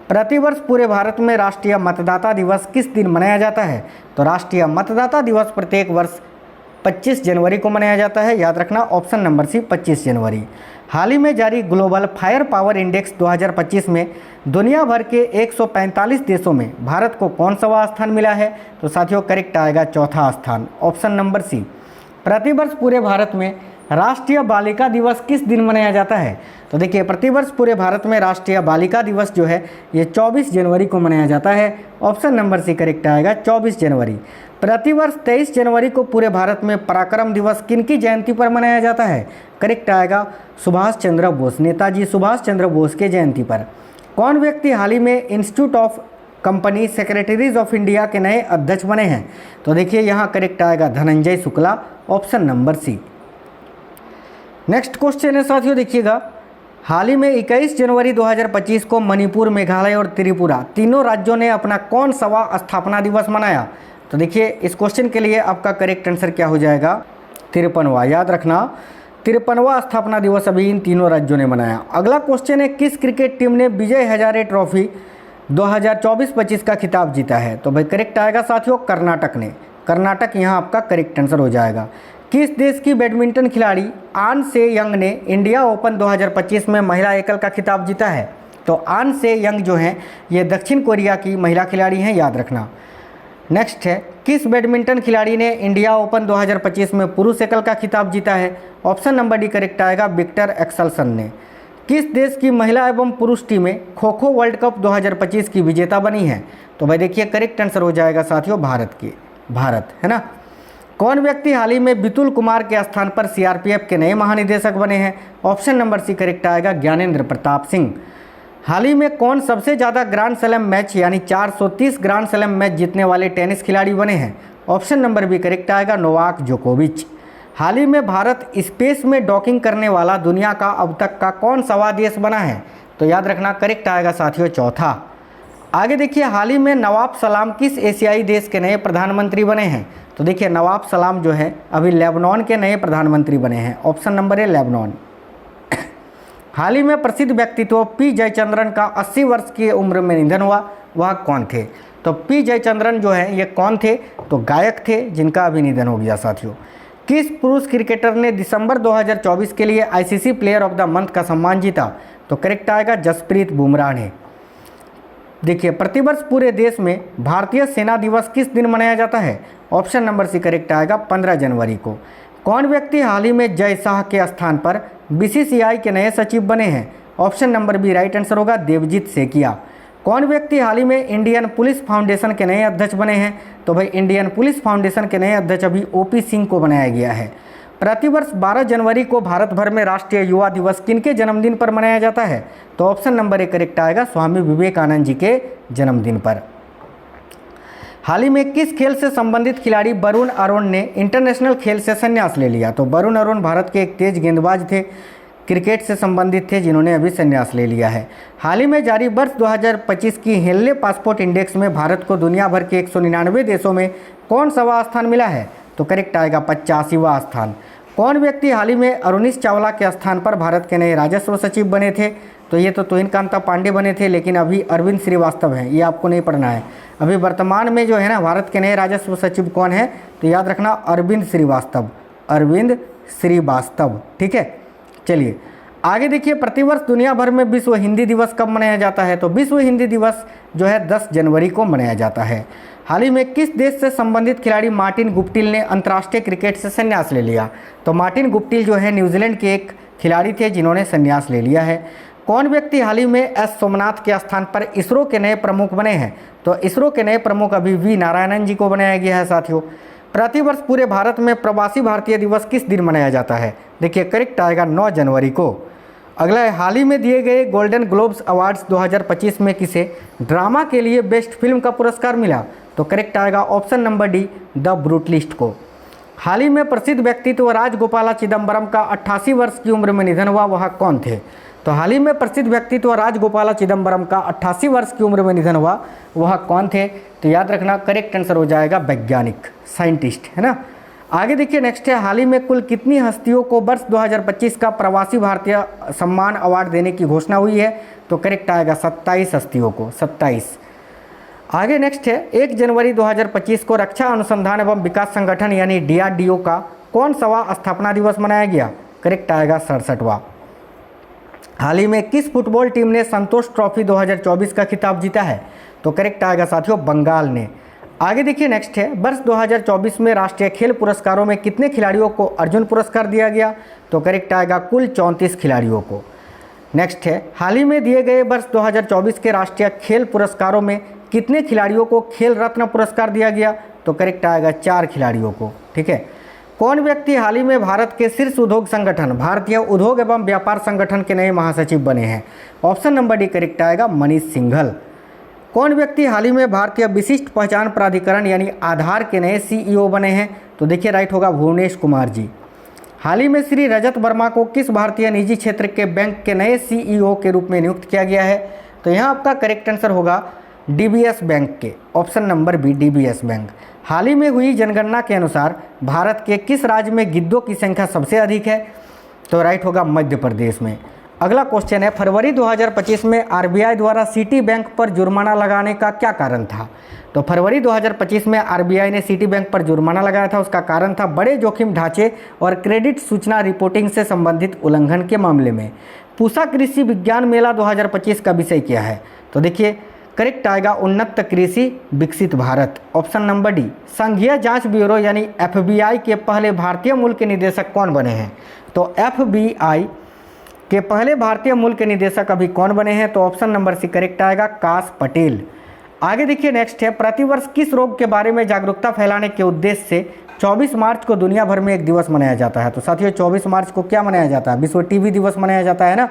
प्रतिवर्ष पूरे भारत में राष्ट्रीय मतदाता दिवस किस दिन मनाया जाता है? तो राष्ट्रीय मतदाता दिवस प्रत्येक वर्ष 25 जनवरी को मनाया जाता है, याद रखना ऑप्शन नंबर सी 25 जनवरी। हाल ही में जारी ग्लोबल फायर पावर इंडेक्स 2025 में दुनिया भर के 145 देशों में भारत को कौन सा स्थान मिला है? तो साथियों करेक्ट आएगा चौथा स्थान, ऑप्शन नंबर सी। प्रतिवर्ष पूरे भारत में राष्ट्रीय बालिका दिवस किस दिन मनाया जाता है? तो देखिए प्रतिवर्ष पूरे भारत में राष्ट्रीय बालिका दिवस जो है ये 24 जनवरी को मनाया जाता है, ऑप्शन नंबर सी करेक्ट आएगा 24 जनवरी। प्रतिवर्ष 23 जनवरी को पूरे भारत में पराक्रम दिवस किनकी जयंती पर मनाया जाता है? करेक्ट आएगा सुभाष चंद्र बोस, नेताजी सुभाष चंद्र बोस के जयंती पर। कौन व्यक्ति हाल ही में institute of company secretaries of India के नए अध्यक्ष बने हैं? तो देखिए यहाँ करेक्ट आएगा Dhananjay Shukla, option number C. Next question है साथियों, देखिएगा हाल ही में 21 जनवरी 2025 को मणिपुर, मेघालय और त्रिपुरा तीनों राज्यों ने अपना कौन सवा स्थापना दिवस मनाया? तो देखिए इस क्वेश्चन के लिए आपका करेक्ट आंसर क्या हो जाएगा? 53वां, याद रखना 53वां स्थापना दिवस अभी इन तीनों राज्यों ने मनाया। अगला क्वेश्चन है, किस क्रिकेट टीम ने विजय हजारे ट्रॉफी 2024-25 का खिताब जीता है? तो भाई करेक्ट आएगा साथियों कर्नाटक ने, कर्नाटक यहाँ आपका करेक्ट आंसर हो जाएगा। किस देश की बैडमिंटन खिलाड़ी आन से यंग ने इंडिया ओपन 2025 में महिला एकल का खिताब जीता है? तो आन से यंग जो हैं ये दक्षिण कोरिया की महिला खिलाड़ी हैं, याद रखना। नेक्स्ट है, किस बैडमिंटन खिलाड़ी ने इंडिया ओपन 2025 में पुरुष एकल का खिताब जीता है? ऑप्शन नंबर डी करेक्ट आएगा विक्टर एक्सेल्सन ने। किस देश की महिला एवं पुरुष टीमें खो खो वर्ल्ड कप 2025 की विजेता बनी है? तो भाई देखिए करेक्ट आंसर हो जाएगा साथियों भारत है ना। कौन व्यक्ति हाल ही में बितुल कुमार के स्थान पर सीआरपीएफ के नए महानिदेशक बने हैं? ऑप्शन नंबर सी करेक्ट आएगा ज्ञानेंद्र प्रताप सिंह। हाल ही में कौन सबसे ज़्यादा ग्रैंड स्लैम मैच यानी 430 ग्रैंड स्लैम मैच जीतने वाले टेनिस खिलाड़ी बने हैं? ऑप्शन नंबर बी करेक्ट आएगा नोवाक जोकोविच। हाल ही में भारत स्पेस में डॉकिंग करने वाला दुनिया का अब तक का कौन सवा देश बना है? तो याद रखना करेक्ट आएगा साथियों चौथा। आगे देखिए, हाल ही में नवाब सलाम किस एशियाई देश के नए प्रधानमंत्री बने हैं? तो देखिए नवाब सलाम जो है अभी लेबनान के नए प्रधानमंत्री बने हैं, ऑप्शन नंबर ए लेबनान। हाल ही में प्रसिद्ध व्यक्तित्व पी जयचंद्रन का 80 वर्ष की उम्र में निधन हुआ, वह कौन थे? तो पी जयचंद्रन जो है ये कौन थे? तो गायक थे जिनका अभी निधन हो गया साथियों। किस पुरुष क्रिकेटर ने दिसंबर 2024 के लिए ICC player of the month का सम्मान जीता? तो करेक्ट आएगा जसप्रीत बुमराह ने। देखिए प्रतिवर्ष पूरे देश में भारतीय सेना दिवस किस दिन मनाया जाता है? ऑप्शन नंबर सी करेक्ट आएगा 15 जनवरी को। कौन व्यक्ति हाल ही में जय शाह के स्थान पर बीसीसीआई के नए सचिव बने हैं? Option number B right answer होगा देवजीत सेकिया। कौन व्यक्ति हाल ही में इंडियन पुलिस फाउंडेशन के नए अध्यक्ष बने हैं? तो भाई इंडियन पुलिस फाउंडेशन के नए अध्यक्ष अभी ओपी सिंह को बनाया गया है। प्रतिवर्ष 12 जनवरी को भारत भर में राष्ट्रीय युवा दिवस किनके जन्मदिन पर मनाया जाता है? तो ऑप्शन नंबर ए करेक्ट आएगा स्वामी विवेकानंद जी के जन्मदिन पर। हाल ही में किस खेल से संबंधित खिलाड़ी वरुण अरोन ने इंटरनेशनल खेल से संन्यास ले लिया? तो वरुण अरोन भारत के एक तेज गेंदबाज थे, क्रिकेट से संबंधित थे, जिन्होंने अभी संन्यास ले लिया है। हाल ही में जारी वर्ष 2025 की हेनले पासपोर्ट इंडेक्स में भारत को दुनिया भर के 199 देशों में कौन सा स्थान मिला है? तो करेक्ट आएगा 85वां स्थान। कौन व्यक्ति हाल ही में अरुणीश चावला के स्थान पर भारत के नए राजस्व सचिव बने थे? तो ये तो तुहिन कांता पांडे बने थे, लेकिन अभी अरविंद श्रीवास्तव हैं, ये आपको नहीं पढ़ना है। अभी वर्तमान में जो है ना भारत के नए राजस्व सचिव कौन है? तो याद रखना अरविंद श्रीवास्तव, ठीक है। चलिए आगे देखिए, प्रतिवर्ष दुनिया भर में विश्व हिंदी दिवस कब मनाया जाता है? तो विश्व हिंदी दिवस जो है 10 जनवरी को मनाया जाता है। हाल ही में किस देश से संबंधित खिलाड़ी मार्टिन गुप्टिल ने अंतर्राष्ट्रीय क्रिकेट से संन्यास ले लिया? तो मार्टिन गुप्टिल जो है न्यूजीलैंड के एक खिलाड़ी थे जिन्होंने संन्यास ले लिया है। कौन व्यक्ति हाल ही में एस सोमनाथ के स्थान पर इसरो के नए प्रमुख बने हैं? तो इसरो के नए प्रमुख अभी वी नारायणन जी को बनाया गया है साथियों। प्रतिवर्ष पूरे भारत में प्रवासी भारतीय दिवस किस दिन मनाया जाता है? देखिए करेक्ट आएगा 9 जनवरी को। अगला है, हाल ही में दिए गए गोल्डन ग्लोब्स अवार्ड्स 2025 में किसे ड्रामा के लिए बेस्ट फिल्म का पुरस्कार मिला? तो करेक्ट आएगा option number D, the brutalist को। हाल ही में प्रसिद्ध व्यक्तित्व राजगोपाला चिदम्बरम का 88 वर्ष की उम्र में निधन हुआ, वह कौन थे? तो हाल ही में प्रसिद्ध व्यक्तित्व राजगोपाला चिदम्बरम का 88 वर्ष की उम्र में निधन हुआ, वह कौन थे? तो याद रखना करेक्ट आंसर हो जाएगा वैज्ञानिक, साइंटिस्ट, है ना। आगे देखिए नेक्स्ट है, हाल ही में कुल कितनी हस्तियों को वर्ष 2025 का प्रवासी भारतीय सम्मान अवार्ड देने की घोषणा हुई है? तो करेक्ट आएगा 27 हस्तियों को, 27। आगे नेक्स्ट है, 1 जनवरी 2025 को रक्षा अनुसंधान एवं विकास संगठन यानी DRDO का कौन सवा स्थापना दिवस मनाया गया? करेक्ट आएगा 67वां। हाल ही में किस फुटबॉल टीम ने संतोष ट्रॉफी 2024 का खिताब जीता है? तो करेक्ट आएगा साथियों बंगाल ने। आगे देखिए नेक्स्ट है, वर्ष 2024 में राष्ट्रीय खेल पुरस्कारों में कितने खिलाड़ियों को अर्जुन पुरस्कार दिया गया? तो करेक्ट आएगा कुल 34 खिलाड़ियों को। नेक्स्ट है, हाल ही में दिए गए वर्ष 2024 के राष्ट्रीय खेल पुरस्कारों में कितने खिलाड़ियों को खेल रत्न पुरस्कार दिया गया? तो करेक्ट आएगा 4 खिलाड़ियों को। ठीक है, कौन व्यक्ति हाल ही में भारत के शीर्ष उद्योग संगठन भारतीय उद्योग एवं व्यापार संगठन के नए महासचिव बने हैं? ऑप्शन नंबर डी करेक्ट आएगा मनीष सिंघल। कौन व्यक्ति हाल ही में भारतीय विशिष्ट पहचान प्राधिकरण यानी आधार के नए CEO बने हैं? तो देखिए राइट होगा भुवनेश कुमार जी। हाल ही में श्री रजत वर्मा को किस भारतीय निजी क्षेत्र के बैंक के नए CEO के रूप में नियुक्त किया गया है? तो यहाँ आपका करेक्ट आंसर होगा DBS बैंक के, option number b DBS bank. हाल ही में हुई जनगणना के अनुसार भारत के किस राज्य में गिद्धों की संख्या सबसे अधिक है? तो राइट होगा मध्य प्रदेश में। अगला क्वेश्चन है, फरवरी 2025 में RBI द्वारा सिटी बैंक पर जुर्माना लगाने का क्या कारण था? तो फरवरी 2025 में RBI ने सिटी बैंक पर जुर्माना लगाया था, उसका कारण था बड़े जोखिम ढांचे और क्रेडिट सूचना रिपोर्टिंग से संबंधित उल्लंघन के मामले में। पूसा कृषि विज्ञान मेला 2025 का विषय क्या है? तो देखिए करेक्ट आएगा उन्नत कृषि विकसित भारत, ऑप्शन नंबर डी। संघीय जांच ब्यूरो यानी FBI के पहले भारतीय मूल के निदेशक कौन बने हैं? तो FBI के पहले भारतीय मूल के निदेशक अभी कौन बने हैं? तो ऑप्शन नंबर सी करेक्ट आएगा काश पटेल। आगे देखिए नेक्स्ट है, प्रतिवर्ष किस रोग के बारे में जागरूकता फैलाने के उद्देश्य से 24 मार्च को दुनिया भर में एक दिवस मनाया जाता है? तो साथियों 24 मार्च को क्या मनाया जाता है? विश्व TB दिवस मनाया जाता है ना।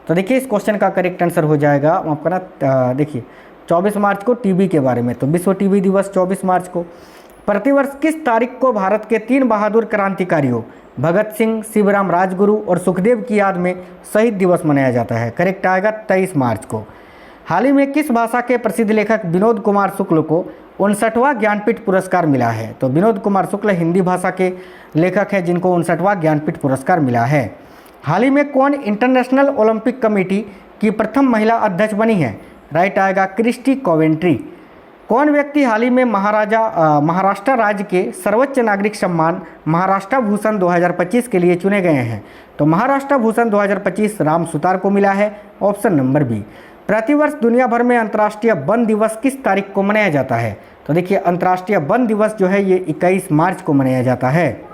तो देखिए इस क्वेश्चन का करेक्ट आंसर हो जाएगा आपका ना, देखिए 24 मार्च को TB के बारे में, तो विश्व TB दिवस 24 मार्च को। प्रतिवर्ष किस तारीख को भारत के 3 बहादुर क्रांतिकारियों भगत सिंह, शिवराम राजगुरु और सुखदेव की याद में शहीद दिवस मनाया जाता है? करेक्ट आएगा 23 मार्च को। हाल ही में किस भाषा के प्रसिद्ध लेखक विनोद कुमार शुक्ल को 59वां ज्ञानपीठ पुरस्कार मिला है? तो विनोद कुमार शुक्ल हिंदी भाषा के लेखक हैं जिनको 59वां ज्ञानपीठ पुरस्कार मिला है। हाल ही में कौन इंटरनेशनल ओलंपिक कमेटी की प्रथम महिला अध्यक्ष बनी है? राइट आएगा क्रिस्टी कोवेंट्री। कौन व्यक्ति हाल ही में महाराष्ट्र राज्य के सर्वोच्च नागरिक सम्मान महाराष्ट्र भूषण 2025 के लिए चुने गए हैं? तो महाराष्ट्र भूषण 2025 राम सुतार को मिला है, ऑप्शन नंबर बी। प्रतिवर्ष दुनिया भर में अंतर्राष्ट्रीय वन दिवस किस तारीख को मनाया जाता है? तो देखिए अंतर्राष्ट्रीय वन दिवस जो है ये 21 मार्च को मनाया जाता है।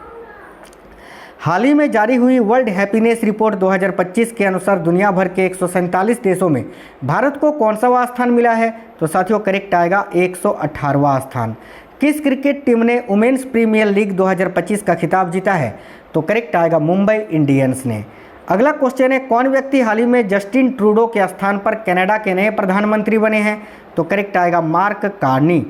हाल ही में जारी हुई वर्ल्ड हैप्पीनेस रिपोर्ट 2025 के अनुसार दुनिया भर के 147 देशों में भारत को कौन सा स्थान मिला है? तो साथियों करेक्ट आएगा 118वां स्थान। किस क्रिकेट टीम ने वुमेन्स प्रीमियर लीग 2025 का खिताब जीता है? तो करेक्ट आएगा मुंबई इंडियंस ने। अगला क्वेश्चन है, कौन व्यक्ति हाल ही में जस्टिन ट्रूडो के स्थान पर कनाडा के नए प्रधानमंत्री बने हैं? तो करेक्ट आएगा मार्क कार्नी।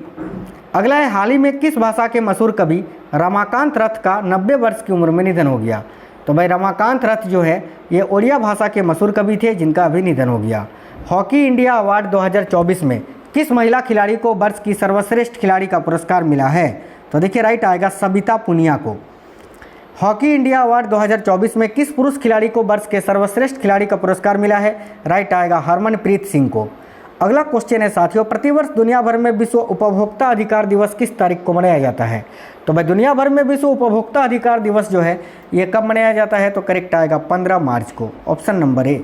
अगला है, हाल ही में किस भाषा के मशहूर कवि रमाकांत रथ का 90 वर्ष की उम्र में निधन हो गया? तो भाई रमाकांत रथ जो है ये ओडिया भाषा के मशहूर कवि थे जिनका अभी निधन हो गया। हॉकी इंडिया अवार्ड 2024 में किस महिला खिलाड़ी को वर्ष की सर्वश्रेष्ठ खिलाड़ी का पुरस्कार मिला है? तो देखिए राइट आएगा सबिता पुनिया को। हॉकी इंडिया अवार्ड 2024 में किस पुरुष खिलाड़ी को वर्ष के सर्वश्रेष्ठ खिलाड़ी का पुरस्कार मिला है? राइट आएगा हरमनप्रीत सिंह को। अगला क्वेश्चन है साथियों, प्रतिवर्ष दुनिया भर में विश्व उपभोक्ता अधिकार दिवस किस तारीख को मनाया जाता है? तो भाई दुनिया भर में विश्व उपभोक्ता अधिकार दिवस जो है ये कब मनाया जाता है? तो करेक्ट आएगा 15 मार्च को, ऑप्शन नंबर ए।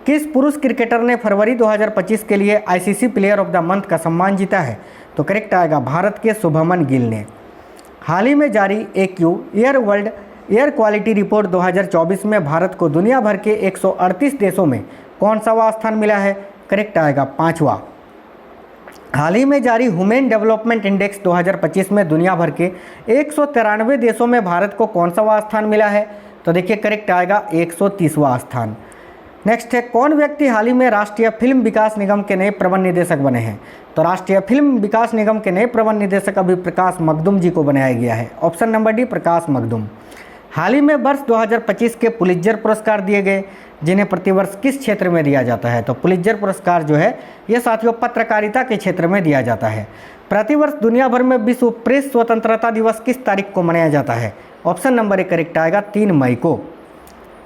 किस पुरुष क्रिकेटर ने फरवरी 2025 के लिए ICC player of the month का सम्मान जीता है? तो करेक्ट आएगा भारत के शुभमन गिल ने। हाल ही में जारी AQ world air quality report 2024 में भारत को दुनिया भर के 138 देशों में कौन सा स्थान मिला है? करेक्ट आएगा 5वां। हाल ही में जारी ह्यूमन डेवलपमेंट इंडेक्स 2025 में दुनिया भर के 193 देशों में भारत को कौन सा स्थान मिला है? तो देखिए करेक्ट आएगा 130वां स्थान। नेक्स्ट है कौन व्यक्ति हाल ही में राष्ट्रीय फिल्म विकास निगम के नए प्रबंध निदेशक बने हैं? तो राष्ट्रीय फिल्म विकास निगम के नए प्रबंध निदेशक अभी प्रकाश मखदूम जी को बनाया गया है। ऑप्शन नंबर डी प्रकाश मखदूम। हाल ही में वर्ष 2025 के पुलित्जर पुरस्कार दिए गए, जिन्हें प्रतिवर्ष किस क्षेत्र में दिया जाता है? तो पुलित्जर पुरस्कार जो है ये साथियों पत्रकारिता के क्षेत्र में दिया जाता है। प्रतिवर्ष दुनिया भर में विश्व प्रेस स्वतंत्रता दिवस किस तारीख को मनाया जाता है? ऑप्शन नंबर ए करेक्ट आएगा 3 मई को।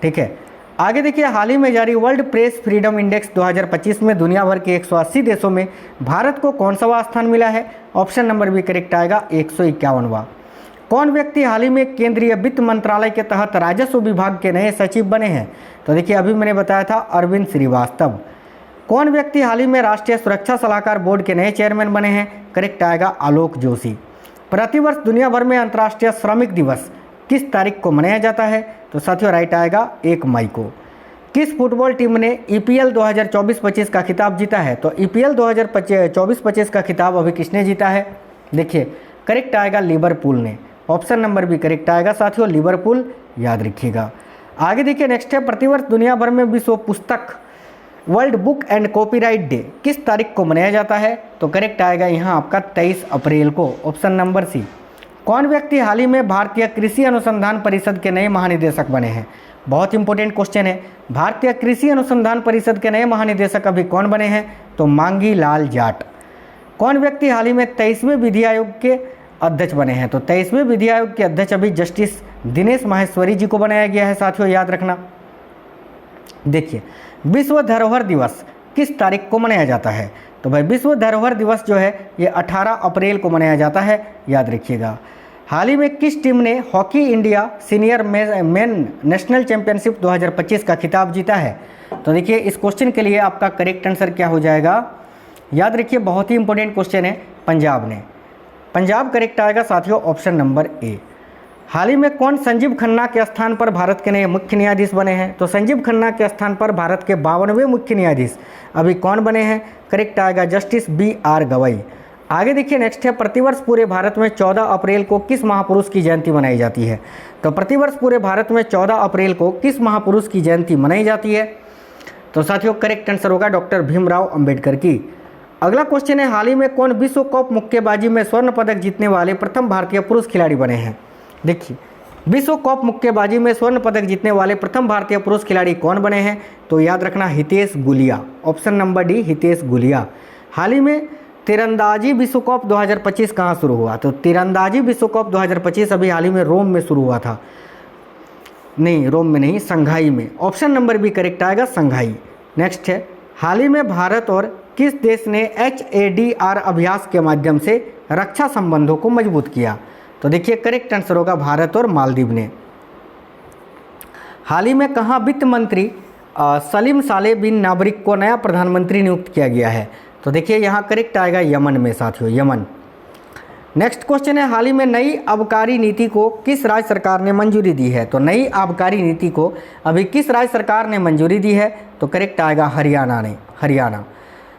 ठीक है, आगे देखिए, हाल ही में जारी वर्ल्ड प्रेस फ्रीडम इंडेक्स 2025 में दुनिया भर के 180 देशों में भारत को कौन सा स्थान मिला है? ऑप्शन नंबर बी करेक्ट आएगा 151वां। कौन व्यक्ति हाल ही में केंद्रीय वित्त मंत्रालय के तहत राजस्व विभाग के नए सचिव बने हैं? तो देखिए अभी मैंने बताया था अरविंद श्रीवास्तव। कौन व्यक्ति हाल ही में राष्ट्रीय सुरक्षा सलाहकार बोर्ड के नए चेयरमैन बने हैं? करेक्ट आएगा आलोक जोशी। प्रतिवर्ष दुनिया भर में अंतर्राष्ट्रीय श्रमिक दिवस किस तारीख को मनाया जाता है? तो साथियों राइट आएगा 1 मई को। किस फुटबॉल टीम ने ईपीएल 2024-25 का खिताब जीता है? तो ईपीएल 2024-25 का खिताब अभी किसने जीता है? देखिए करेक्ट आएगा लिवरपूल ने। ऑप्शन नंबर बी करेक्ट आएगा साथियों लिवरपूल, याद रखिएगा। आगे देखिए, नेक्स्ट है प्रतिवर्ष दुनिया भर में विश्व पुस्तक world book and copyright day किस तारीख को मनाया जाता है? तो करेक्ट आएगा यहाँ आपका 23 अप्रैल को। Option number C. कौन व्यक्ति हाल ही में भारतीय कृषि अनुसंधान परिषद के नए महानिदेशक बने हैं? बहुत इंपॉर्टेंट क्वेश्चन है। भारतीय कृषि अनुसंधान परिषद के नए महानिदेशक अभी कौन बने हैं? तो मांगी लाल जाट। कौन व्यक्ति हाल ही में 23वें विधि आयोग के अध्यक्ष बने हैं? तो 23वें विधि आयोग के अध्यक्ष अभी जस्टिस दिनेश माहेश्वरी जी को बनाया गया है साथियों, याद रखना। देखिए, विश्व धरोहर दिवस किस तारीख को मनाया जाता है? तो भाई विश्व धरोहर दिवस जो है ये 18 अप्रैल को मनाया जाता है, याद रखिएगा। हाल ही में किस टीम ने hockey India senior main national championship 2025 का खिताब जीता है? तो देखिए इस क्वेश्चन के लिए आपका करेक्ट आंसर क्या हो जाएगा? याद रखिए, बहुत ही इंपॉर्टेंट क्वेश्चन है। पंजाब ने। पंजाब करेक्ट आएगा साथियों, ऑप्शन नंबर ए। हाल ही में कौन संजीव खन्ना के स्थान पर भारत के नए मुख्य न्यायाधीश बने हैं? तो संजीव खन्ना के स्थान पर भारत के 52वें मुख्य न्यायाधीश अभी कौन बने हैं? करेक्ट आएगा जस्टिस BR गवई। आगे देखिए, नेक्स्ट है प्रतिवर्ष पूरे भारत में 14 अप्रैल को किस महापुरुष की जयंती मनाई जाती है? तो प्रतिवर्ष पूरे भारत में 14 अप्रैल को किस महापुरुष की जयंती मनाई जाती है? तो साथियों करेक्ट आंसर होगा डॉक्टर भीमराव अंबेडकर की। अगला क्वेश्चन है, हाल ही में कौन विश्व कप मुक्केबाजी में स्वर्ण पदक जीतने वाले प्रथम भारतीय पुरुष खिलाड़ी बने हैं? देखिए, विश्व कप मुक्केबाजी में स्वर्ण पदक जीतने वाले प्रथम भारतीय पुरुष खिलाड़ी कौन बने हैं? तो याद रखना Hitesh Gulia. Option number d Hitesh Gulia. हाल ही में तीरंदाजी विश्व कप 2025 कहाँ शुरू हुआ? तो तीरंदाजी विश्व कप 2025 अभी हाल ही में रोम में शुरू हुआ था। नहीं, रोम में नहीं, संघाई में। ऑप्शन नंबर बी करेक्ट आएगा संघाई। नेक्स्ट है, हाल ही में भारत और किस देश ने HADR अभ्यास के माध्यम से रक्षा संबंधों को मजबूत किया? तो देखिए करेक्ट आंसर होगा भारत और मालदीव ने। हाल ही में कहाँ वित्त मंत्री सलीम सालेह बिन नाबरिक को नया प्रधानमंत्री नियुक्त किया गया है? तो देखिए यहाँ करेक्ट आएगा यमन में साथियों, यमन। नेक्स्ट क्वेश्चन है, हाल ही में नई आबकारी नीति को किस राज्य सरकार ने मंजूरी दी है? तो नई आबकारी नीति को अभी किस राज्य सरकार ने मंजूरी दी है? तो करेक्ट आएगा हरियाणा ने, हरियाणा।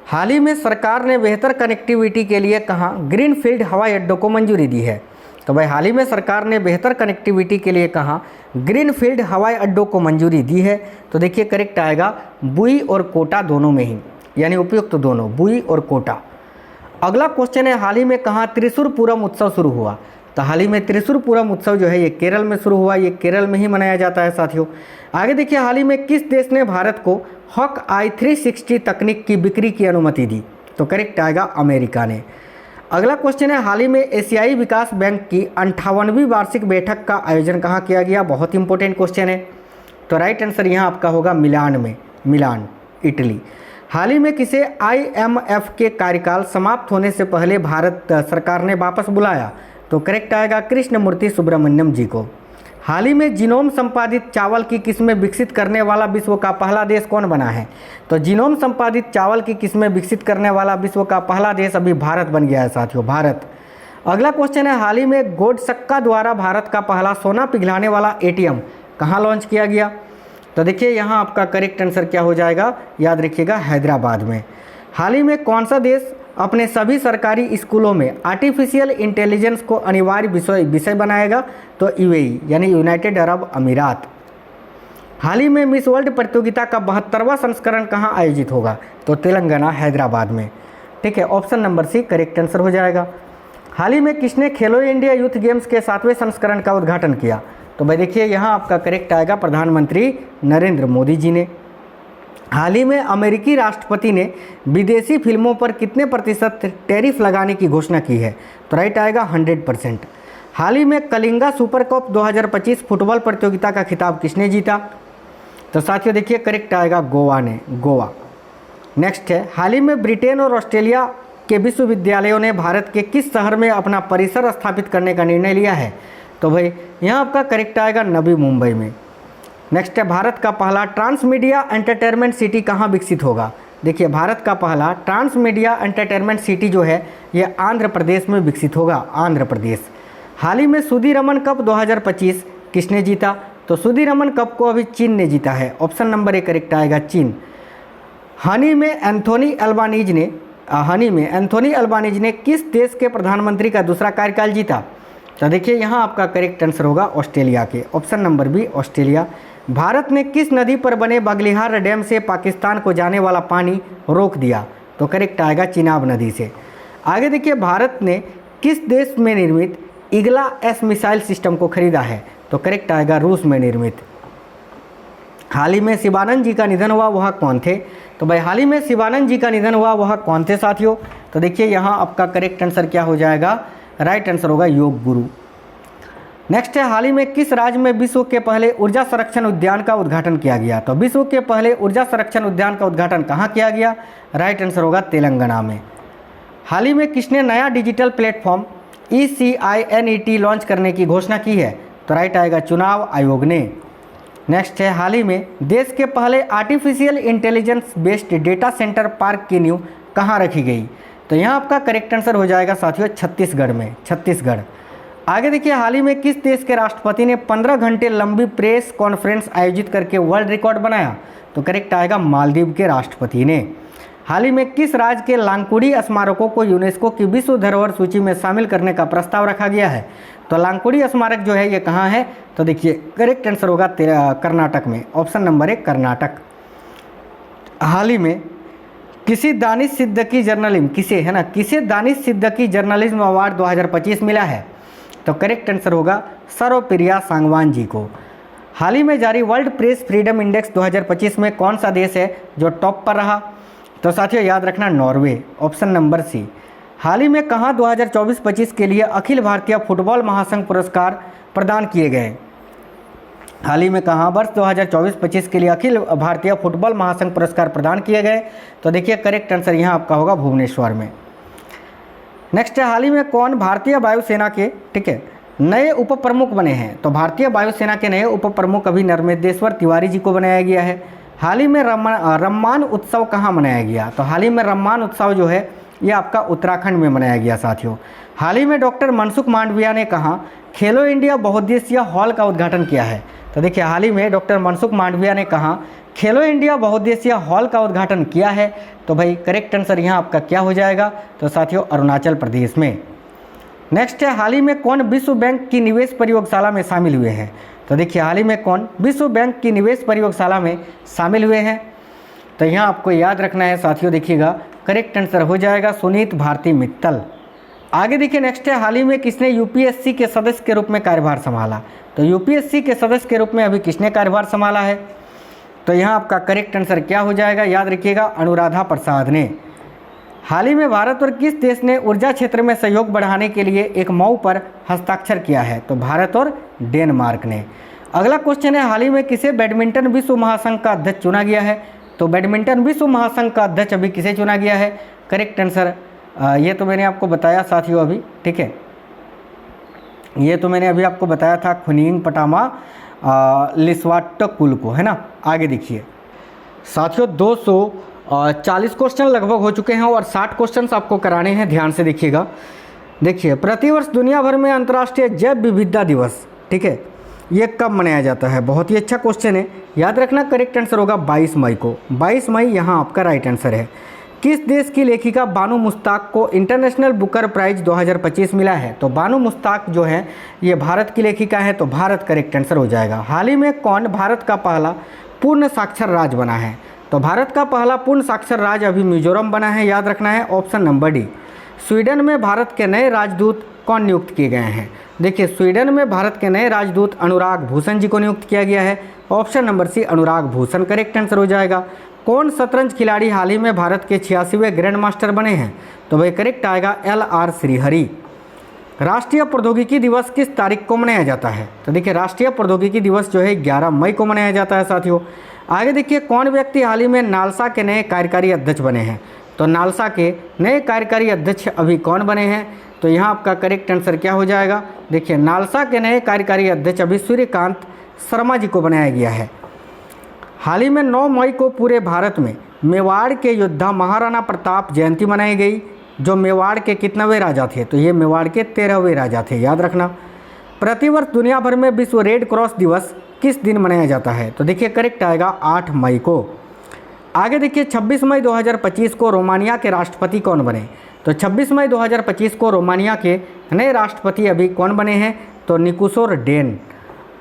हाल ही में सरकार ने बेहतर कनेक्टिविटी के लिए कहाँ ग्रीनफील्ड हवाई अड्डों को मंजूरी दी है? तो भाई हाल ही में सरकार ने बेहतर कनेक्टिविटी के लिए कहाँ ग्रीनफील्ड हवाई अड्डों को मंजूरी दी है? तो देखिए करेक्ट आएगा बुई और कोटा दोनों में ही, यानी उपयुक्त दोनों, बुई और कोटा। अगला क्वेश्चन है, हाल ही में कहाँ त्रिशूर पूरम उत्सव शुरू हुआ? तो हाल ही में त्रिशूर पूरम उत्सव जो है ये केरल में शुरू हुआ, ये केरल में ही मनाया जाता है साथियों। आगे देखिए, हाल ही में किस देश ने भारत को हॉकआई 360 तकनीक की बिक्री की अनुमति दी? तो करेक्ट आएगा अमेरिका ने। अगला क्वेश्चन है, हाल ही में एशियाई विकास बैंक की 58वीं वार्षिक बैठक का आयोजन कहाँ किया गया? बहुत इंपॉर्टेंट क्वेश्चन है। तो राइट आंसर यहाँ आपका होगा मिलान में, मिलान, इटली। हाल ही में किसे IMF के कार्यकाल समाप्त होने से पहले भारत सरकार ने वापस बुलाया? तो करेक्ट आएगा कृष्णमूर्ति सुब्रमण्यम जी को। हाल ही में जीनोम संपादित चावल की किस्में विकसित करने वाला विश्व का पहला देश कौन बना है? तो जीनोम संपादित चावल की किस्में विकसित करने वाला विश्व का पहला देश अभी भारत बन गया है साथियों, भारत। अगला क्वेश्चन है, हाल ही में गोडसक्का द्वारा भारत का पहला सोना पिघलाने वाला ATM कहाँ लॉन्च किया गया? तो देखिए यहाँ आपका करेक्ट आंसर क्या हो जाएगा? याद रखिएगा हैदराबाद में। हाल ही में कौन सा देश अपने सभी सरकारी स्कूलों में आर्टिफिशियल इंटेलिजेंस को अनिवार्य विषय बनाएगा? तो UAE यानी यूनाइटेड अरब अमीरात। हाल ही में मिस वर्ल्ड प्रतियोगिता का 72वां संस्करण कहाँ आयोजित होगा? तो तेलंगाना, हैदराबाद में। ठीक है, option number C correct answer हो जाएगा। हाल ही में किसने खेलो इंडिया यूथ गेम्स के 7वें संस्करण का उद्घाटन किया? तो भाई देखिए यहाँ आपका करेक्ट आएगा प्रधानमंत्री नरेंद्र मोदी जी ने। हाल ही में अमेरिकी राष्ट्रपति ने विदेशी फिल्मों पर कितने प्रतिशत टैरिफ लगाने की घोषणा की है? तो राइट आएगा 100%। हाल ही में कलिंगा सुपर कप 2025 फुटबॉल प्रतियोगिता का खिताब किसने जीता? तो साथियों देखिए करेक्ट आएगा गोवा ने, गोवा। नेक्स्ट है, हाल ही में ब्रिटेन और ऑस्ट्रेलिया के विश्वविद्यालयों ने भारत के किस शहर में अपना परिसर स्थापित करने का निर्णय लिया है? तो भाई यहाँ आपका करेक्ट आएगा नवी मुंबई में। नेक्स्ट है, भारत का पहला ट्रांसमीडिया एंटरटेनमेंट सिटी कहाँ विकसित होगा? देखिए भारत का पहला ट्रांसमीडिया एंटरटेनमेंट सिटी जो है ये आंध्र प्रदेश में विकसित होगा, आंध्र प्रदेश। हाल ही में सुधीरमन कप 2025 किसने जीता? तो सुधीरमन कप को अभी चीन ने जीता है, ऑप्शन नंबर ए करेक्ट आएगा चीन। हानि में एंथोनी अल्बानीज ने किस देश के प्रधानमंत्री का दूसरा कार्यकाल जीता? तो देखिए यहाँ आपका करेक्ट आंसर होगा ऑस्ट्रेलिया के, ऑप्शन नंबर बी ऑस्ट्रेलिया। भारत ने किस नदी पर बने बगलिहार डैम से पाकिस्तान को जाने वाला पानी रोक दिया? तो करेक्ट आएगा चिनाब नदी से। आगे देखिए, भारत ने किस देश में निर्मित ईगला एस मिसाइल सिस्टम को खरीदा है? तो करेक्ट आएगा रूस में निर्मित। हाल ही में शिवानंद जी का निधन हुआ, वह कौन थे? तो भाई हाल ही में शिवानंद जी का निधन हुआ, वह कौन थे साथियों? तो देखिए यहाँ आपका करेक्ट आंसर क्या हो जाएगा? राइट आंसर होगा योग गुरु। नेक्स्ट है, हाल ही में किस राज्य में विश्व के पहले ऊर्जा संरक्षण उद्यान का उद्घाटन किया गया? तो विश्व के पहले ऊर्जा संरक्षण उद्यान का उद्घाटन कहाँ किया गया? राइट आंसर होगा तेलंगाना में। हाल ही में किसने नया डिजिटल प्लेटफॉर्म ECINET लॉन्च करने की घोषणा की है? तो राइट आएगा चुनाव आयोग ने। नेक्स्ट है, हाल ही में देश के पहले artificial intelligence based data centre park की नींव कहाँ रखी गई? तो यहाँ आपका करेक्ट आंसर हो जाएगा साथियों छत्तीसगढ़ में, छत्तीसगढ़। आगे देखिए, हाल ही में किस देश के राष्ट्रपति ने 15 घंटे लंबी प्रेस कॉन्फ्रेंस आयोजित करके वर्ल्ड रिकॉर्ड बनाया? तो करेक्ट आएगा मालदीव के राष्ट्रपति ने। हाल ही में किस राज्य के लांकुड़ी स्मारकों को यूनेस्को की विश्व धरोहर सूची में शामिल करने का प्रस्ताव रखा गया है? तो लांकुड़ी स्मारक जो है ये कहाँ है? तो देखिए करेक्ट आंसर होगा कर्नाटक में, ऑप्शन नंबर ए कर्नाटक। हाल ही में किसे दानिश सिद्दीकी जर्नलिज्म अवार्ड 2025 मिला है? तो करेक्ट आंसर होगा सर्वप्रिया सांगवान जी को। हाल ही में जारी वर्ल्ड प्रेस फ्रीडम इंडेक्स 2025 में कौन सा देश है जो टॉप पर रहा? तो साथियों याद रखना नॉर्वे, ऑप्शन नंबर सी। हाल ही में कहाँ 2024-25 के लिए अखिल भारतीय फुटबॉल महासंघ पुरस्कार प्रदान किए गए? हाल ही में कहाँ वर्ष 2024-25 के लिए अखिल भारतीय फुटबॉल महासंघ पुरस्कार प्रदान किए गए? तो देखिए करेक्ट आंसर यहाँ आपका होगा भुवनेश्वर में। नेक्स्ट है, हाल ही में कौन भारतीय वायुसेना के नए उप प्रमुख बने हैं? तो भारतीय वायुसेना के नए उप प्रमुख अभी नर्मदेश्वर तिवारी जी को बनाया गया है। हाल ही में रम्मान उत्सव कहाँ मनाया गया? तो हाल ही में रम्मान उत्सव जो है ये आपका उत्तराखंड में मनाया गया साथियों। हाल ही में डॉक्टर मनसुख मांडविया ने कहाँ खेलो इंडिया बहुउद्देशीय हॉल का उद्घाटन किया है? तो देखिए हाल ही में डॉक्टर मनसुख मांडविया ने कहाँ खेलो इंडिया बहुउद्देशीय हॉल का उद्घाटन किया है? तो भाई करेक्ट आंसर यहाँ आपका क्या हो जाएगा? तो साथियों अरुणाचल प्रदेश में। नेक्स्ट है, हाल ही में कौन विश्व बैंक की निवेश प्रयोगशाला में शामिल हुए हैं? तो देखिए हाल ही में कौन विश्व बैंक की निवेश प्रयोगशाला में शामिल हुए हैं? तो यहाँ आपको याद रखना है साथियों, देखिएगा करेक्ट आंसर हो जाएगा सुनीत भारती मित्तल। आगे देखिए, नेक्स्ट है, हाल ही में किसने यूपीएससी के सदस्य के रूप में कार्यभार संभाला? तो यूपीएससी के सदस्य के रूप में अभी किसने कार्यभार संभाला है? तो यहाँ आपका करेक्ट आंसर क्या हो जाएगा? याद रखिएगा अनुराधा प्रसाद ने। हाल ही में भारत और किस देश ने ऊर्जा क्षेत्र में सहयोग बढ़ाने के लिए एक मऊ पर हस्ताक्षर किया है? तो भारत और डेनमार्क ने। अगला क्वेश्चन है, हाल ही में किसे बैडमिंटन विश्व महासंघ का अध्यक्ष चुना गया है? तो बैडमिंटन विश्व महासंघ का अध्यक्ष अभी किसे चुना गया है? करेक्ट आंसर ये तो मैंने आपको बताया साथियों अभी, ठीक है, ये तो मैंने अभी आपको बताया था खुनिंग पटामा लिस्वाटकुल को, है ना। आगे देखिए साथियों 240 क्वेश्चन लगभग हो चुके हैं और 60 क्वेश्चन आपको कराने हैं, ध्यान से देखिएगा। देखिए प्रतिवर्ष दुनिया भर में अंतर्राष्ट्रीय जैव विविधता दिवस, ठीक है, ये कब मनाया जाता है? बहुत ही अच्छा क्वेश्चन है, याद रखना करेक्ट आंसर होगा 22 मई को। 22 मई यहाँ आपका राइट आंसर है। किस देश की लेखिका बानू मुश्ताक को इंटरनेशनल बुकर प्राइज 2025 मिला है? तो बानू मुश्ताक जो है ये भारत की लेखिका है, तो भारत करेक्ट आंसर हो जाएगा। हाल ही में कौन भारत का पहला पूर्ण साक्षर राज्य बना है? तो भारत का पहला पूर्ण साक्षर राज्य अभी मिजोरम बना है, याद रखना है, ऑप्शन नंबर डी। स्वीडन में भारत के नए राजदूत कौन नियुक्त किए गए हैं? देखिए स्वीडन में भारत के नए राजदूत अनुराग भूषण जी को नियुक्त किया गया है, ऑप्शन नंबर सी अनुराग भूषण करेक्ट आंसर हो जाएगा। कौन शतरंज खिलाड़ी हाल ही में भारत के 86वें ग्रैंड मास्टर बने हैं? तो भाई करेक्ट आएगा LR श्रीहरि। राष्ट्रीय प्रौद्योगिकी दिवस किस तारीख को मनाया जाता है? तो देखिए राष्ट्रीय प्रौद्योगिकी दिवस जो है 11 मई को मनाया जाता है साथियों। आगे देखिए कौन व्यक्ति हाल ही में नालसा के नए कार्यकारी अध्यक्ष बने हैं? तो नालसा के नए कार्यकारी अध्यक्ष अभी कौन बने हैं? तो यहाँ आपका करेक्ट आंसर क्या हो जाएगा? देखिए नालसा के नए कार्यकारी अध्यक्ष अभी सूर्यकांत शर्मा जी को बनाया गया है। हाल ही में 9 मई को पूरे भारत में मेवाड़ के योद्धा महाराणा प्रताप जयंती मनाई गई, जो मेवाड़ के कितनेवें राजा थे? तो ये मेवाड़ के 13वें राजा थे, याद रखना। प्रतिवर्ष दुनिया भर में विश्व रेड क्रॉस दिवस किस दिन मनाया जाता है? तो देखिए करेक्ट आएगा 8 मई को। आगे देखिए 26 मई 2025 को रोमानिया के राष्ट्रपति कौन बने? तो 26 मई 2025 को रोमानिया के नए राष्ट्रपति अभी कौन बने हैं? तो निकोसोर डेन।